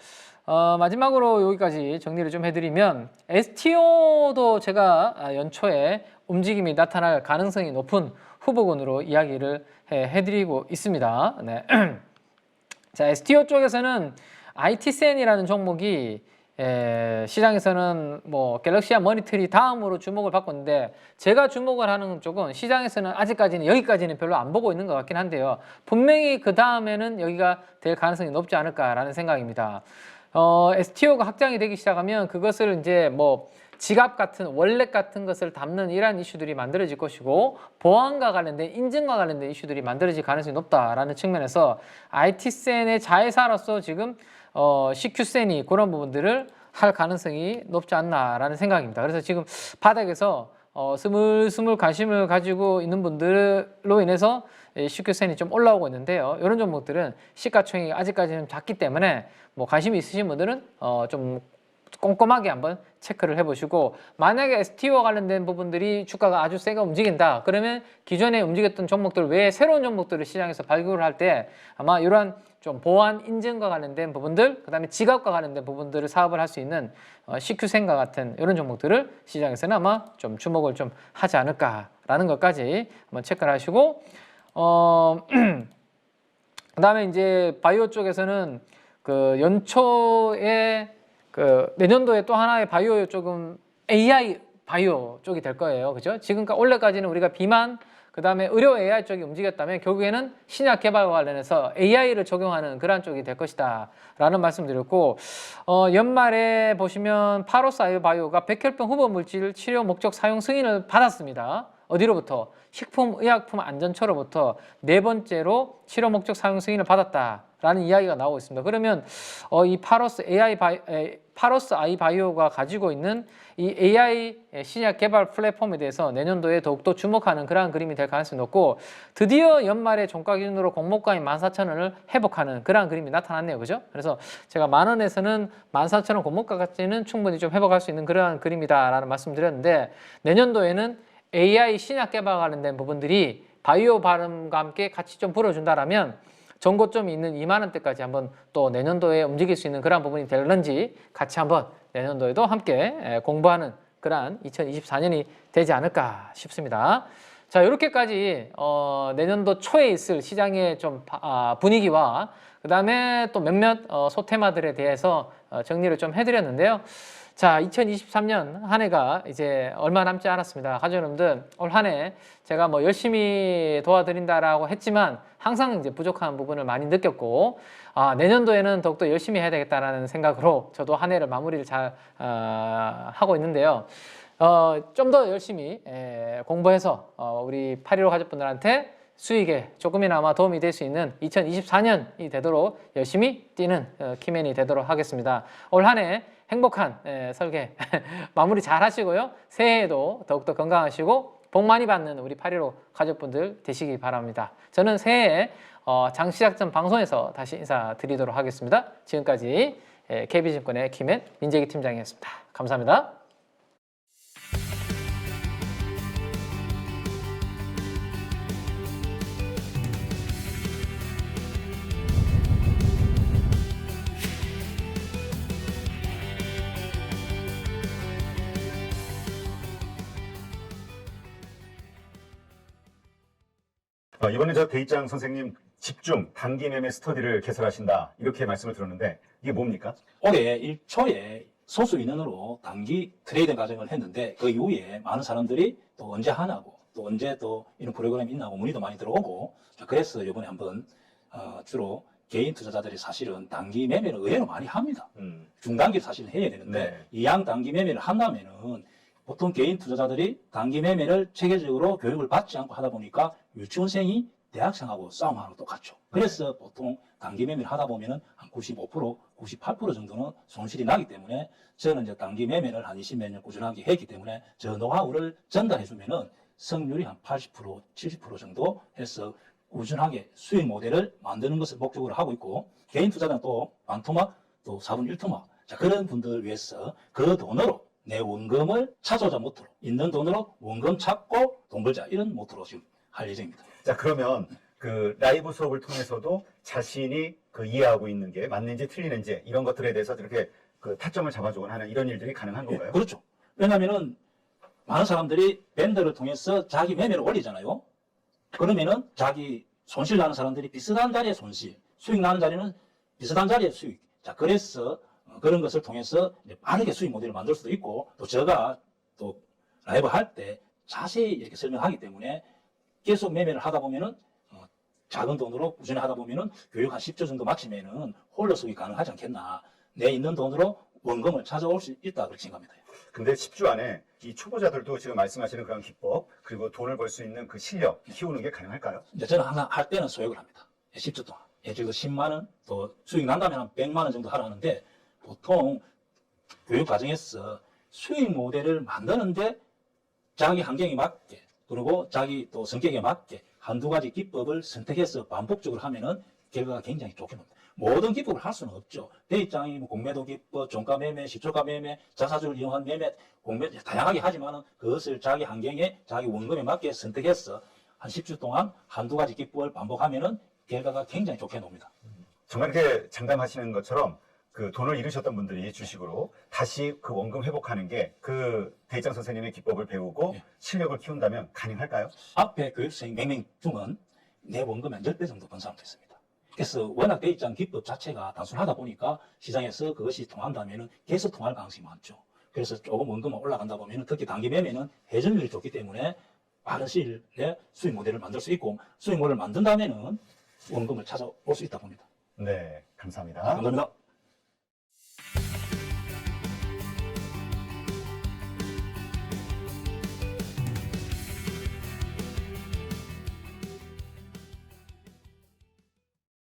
마지막으로 여기까지 정리를 좀 해드리면 STO도 제가 연초에 움직임이 나타날 가능성이 높은 후보군으로 이야기를 해드리고 있습니다. 네. 자, STO 쪽에서는 IT센이라는 종목이 시장에서는 뭐 갤럭시와 머니터리 다음으로 주목을 받고 있는데 제가 주목을 하는 쪽은 시장에서는 아직까지는 여기까지는 별로 안 보고 있는 것 같긴 한데요. 분명히 그 다음에는 여기가 될 가능성이 높지 않을까라는 생각입니다. STO가 확장이 되기 시작하면 그것을 이제 뭐 지갑 같은 월렛 같은 것을 담는 이러한 이슈들이 만들어질 것이고 보안과 관련된 인증과 관련된 이슈들이 만들어질 가능성이 높다라는 측면에서 IT센의 자회사로서 지금 CQ센이 그런 부분들을 할 가능성이 높지 않나라는 생각입니다. 그래서 지금 바닥에서 스물스물 관심을 가지고 있는 분들로 인해서 CQ센이 좀 올라오고 있는데요. 이런 종목들은 시가총액이 아직까지는 작기 때문에 뭐 관심이 있으신 분들은 좀 꼼꼼하게 한번 체크를 해보시고 만약에 STO와 관련된 부분들이 주가가 아주 세게 움직인다 그러면 기존에 움직였던 종목들 외에 새로운 종목들을 시장에서 발굴을 할 때 아마 이러한 좀 보안 인증과 관련된 부분들 그 다음에 지갑과 관련된 부분들을 사업을 할 수 있는 CQ센과 같은 이런 종목들을 시장에서는 아마 좀 주목을 좀 하지 않을까라는 것까지 한번 체크를 하시고 그 다음에 이제 바이오 쪽에서는 그 연초에 그 내년도에 또 하나의 바이오 쪽은 AI 바이오 쪽이 될 거예요. 그죠? 지금까지 올해까지는 우리가 비만 그 다음에 의료 AI 쪽이 움직였다면 결국에는 신약 개발과 관련해서 AI를 적용하는 그러한 쪽이 될 것이다 라는 말씀드렸고 연말에 보시면 파로스 아이오바이오가 백혈병 후보 물질 치료 목적 사용 승인을 받았습니다. 어디로부터? 식품의약품안전처로부터 네 번째로 치료 목적 사용 승인을 받았다라는 이야기가 나오고 있습니다. 그러면 이 파로스 아이바이오가 가지고 있는 이 AI 신약 개발 플랫폼에 대해서 내년도에 더욱더 주목하는 그러한 그림이 될 가능성이 높고 드디어 연말에 종가 기준으로 공모가인 14,000원을 회복하는 그러한 그림이 나타났네요. 그죠? 그래서 제가 10,000원에서는 14,000원 공모가까지는 충분히 좀 회복할 수 있는 그러한 그림이다라는 말씀드렸는데 내년도에는 AI 신약 개발 관련된 부분들이 바이오 발음과 함께 같이 좀 불어준다라면 전고점이 있는 20,000원대까지 한번 또 내년도에 움직일 수 있는 그런 부분이 될런지 같이 한번 내년도에도 함께 공부하는 그러한 2024년이 되지 않을까 싶습니다. 자, 이렇게까지 내년도 초에 있을 시장의 좀 분위기와 그다음에 또 몇몇 소테마들에 대해서 정리를 좀 해드렸는데요. 자, 2023년 한 해가 이제 얼마 남지 않았습니다. 가족여러분들, 올 한 해 제가 뭐 열심히 도와드린다라고 했지만 항상 이제 부족한 부분을 많이 느꼈고, 내년도에는 더욱더 열심히 해야 되겠다라는 생각으로 저도 한 해를 마무리를 잘 하고 있는데요. 좀 더 열심히 공부해서 우리 8.15 가족분들한테 수익에 조금이나마 도움이 될 수 있는 2024년이 되도록 열심히 뛰는 키맨이 되도록 하겠습니다. 올 한 해 행복한 설계 마무리 잘 하시고요. 새해에도 더욱더 건강하시고 복 많이 받는 우리 8.15 가족분들 되시기 바랍니다. 저는 새해에 장시작전 방송에서 다시 인사드리도록 하겠습니다. 지금까지 KB증권의 김앤 민재기 팀장이었습니다. 감사합니다. 이번에 저 대입장 선생님 집중 단기 매매 스터디를 개설하신다 이렇게 말씀을 들었는데 이게 뭡니까? 올해 1초에 소수 인원으로 단기 트레이딩 과정을 했는데 그 이후에 많은 사람들이 또 언제 하냐고 또 언제 또 이런 프로그램이 있나고 문의도 많이 들어오고 그래서 이번에 한번 주로 개인 투자자들이 사실은 단기 매매를 의외로 많이 합니다. 중단기를 사실 해야 되는데 네. 이양 단기 매매를 한다면은 보통 개인 투자자들이 단기 매매를 체계적으로 교육을 받지 않고 하다 보니까 유치원생이 대학생하고 싸움하고 똑같죠. 그래서 보통 단기 매매를 하다 보면은 한 95%, 98% 정도는 손실이 나기 때문에 저는 이제 단기 매매를 한 20몇 년 꾸준하게 했기 때문에 저 노하우를 전달해주면은 성률이 한 80%, 70% 정도 해서 꾸준하게 수익 모델을 만드는 것을 목적으로 하고 있고 개인 투자자는 또 반토막, 또 4분 1토막 자, 그런 분들을 위해서 그 돈으로 내 원금을 찾아오자 모토로 있는 돈으로 원금 찾고 돈 벌자 이런 모토로 지금 할 예정입니다. 자, 그러면 그 라이브 수업을 통해서도 자신이 그 이해하고 있는 게 맞는지 틀리는지 이런 것들에 대해서 이렇게 그 타점을 잡아주거나 하는 이런 일들이 가능한 건가요? 그렇죠. 왜냐하면은 많은 사람들이 밴더를 통해서 자기 매매를 올리잖아요. 그러면은 자기 손실 나는 사람들이 비슷한 자리의 손실, 수익 나는 자리는 비슷한 자리의 수익. 자, 그래서 그런 것을 통해서 빠르게 수익 모델을 만들 수도 있고 또 제가 또 라이브 할 때 자세히 이렇게 설명하기 때문에 계속 매매를 하다 보면은 작은 돈으로 꾸준히 하다 보면은 교육 한 10조 정도 마치면은 홀로 수익이 가능하지 않겠나. 내 있는 돈으로 원금을 찾아올 수 있다 그렇게 생각합니다. 근데 10주 안에 이 초보자들도 지금 말씀하시는 그런 기법 그리고 돈을 벌 수 있는 그 실력 키우는 게 가능할까요? 이제 저는 항상 할 때는 소액을 합니다. 10주 동안. 예를 들어 10만 원, 또 수익 난다면 한 100만 원 정도 하라는데 보통 교육 과정에서 수익 모델을 만드는데 자기 환경에 맞게 그리고 자기 또 성격에 맞게 한두 가지 기법을 선택해서 반복적으로 하면은 결과가 굉장히 좋게 나옵니다. 모든 기법을 할 수는 없죠. 대입장이 뭐 공매도 기법, 종가 매매, 시초가 매매, 자사주를 이용한 매매, 공매 다양하게 하지만은 그것을 자기 환경에 자기 원금에 맞게 선택해서 한 10주 동안 한두 가지 기법을 반복하면은 결과가 굉장히 좋게 나옵니다. 정말 이렇게 장담하시는 것처럼 그 돈을 잃으셨던 분들이 주식으로 다시 그 원금 회복하는 게 그 대입장 선생님의 기법을 배우고 예. 실력을 키운다면 가능할까요? 앞에 교육생 몇 명 중은 내 원금의 10배 정도 번 사람도 있습니다. 그래서 워낙 대입장 기법 자체가 단순하다 보니까 시장에서 그것이 통한다면 계속 통할 가능성이 많죠. 그래서 조금 원금만 올라간다 보면 특히 단기 매매는 회전율이 좋기 때문에 빠른 시일 내에 수익 모델을 만들 수 있고 수익 모델을 만든다면 원금을 찾아올 수 있다 봅니다. 네, 감사합니다. 감사합니다.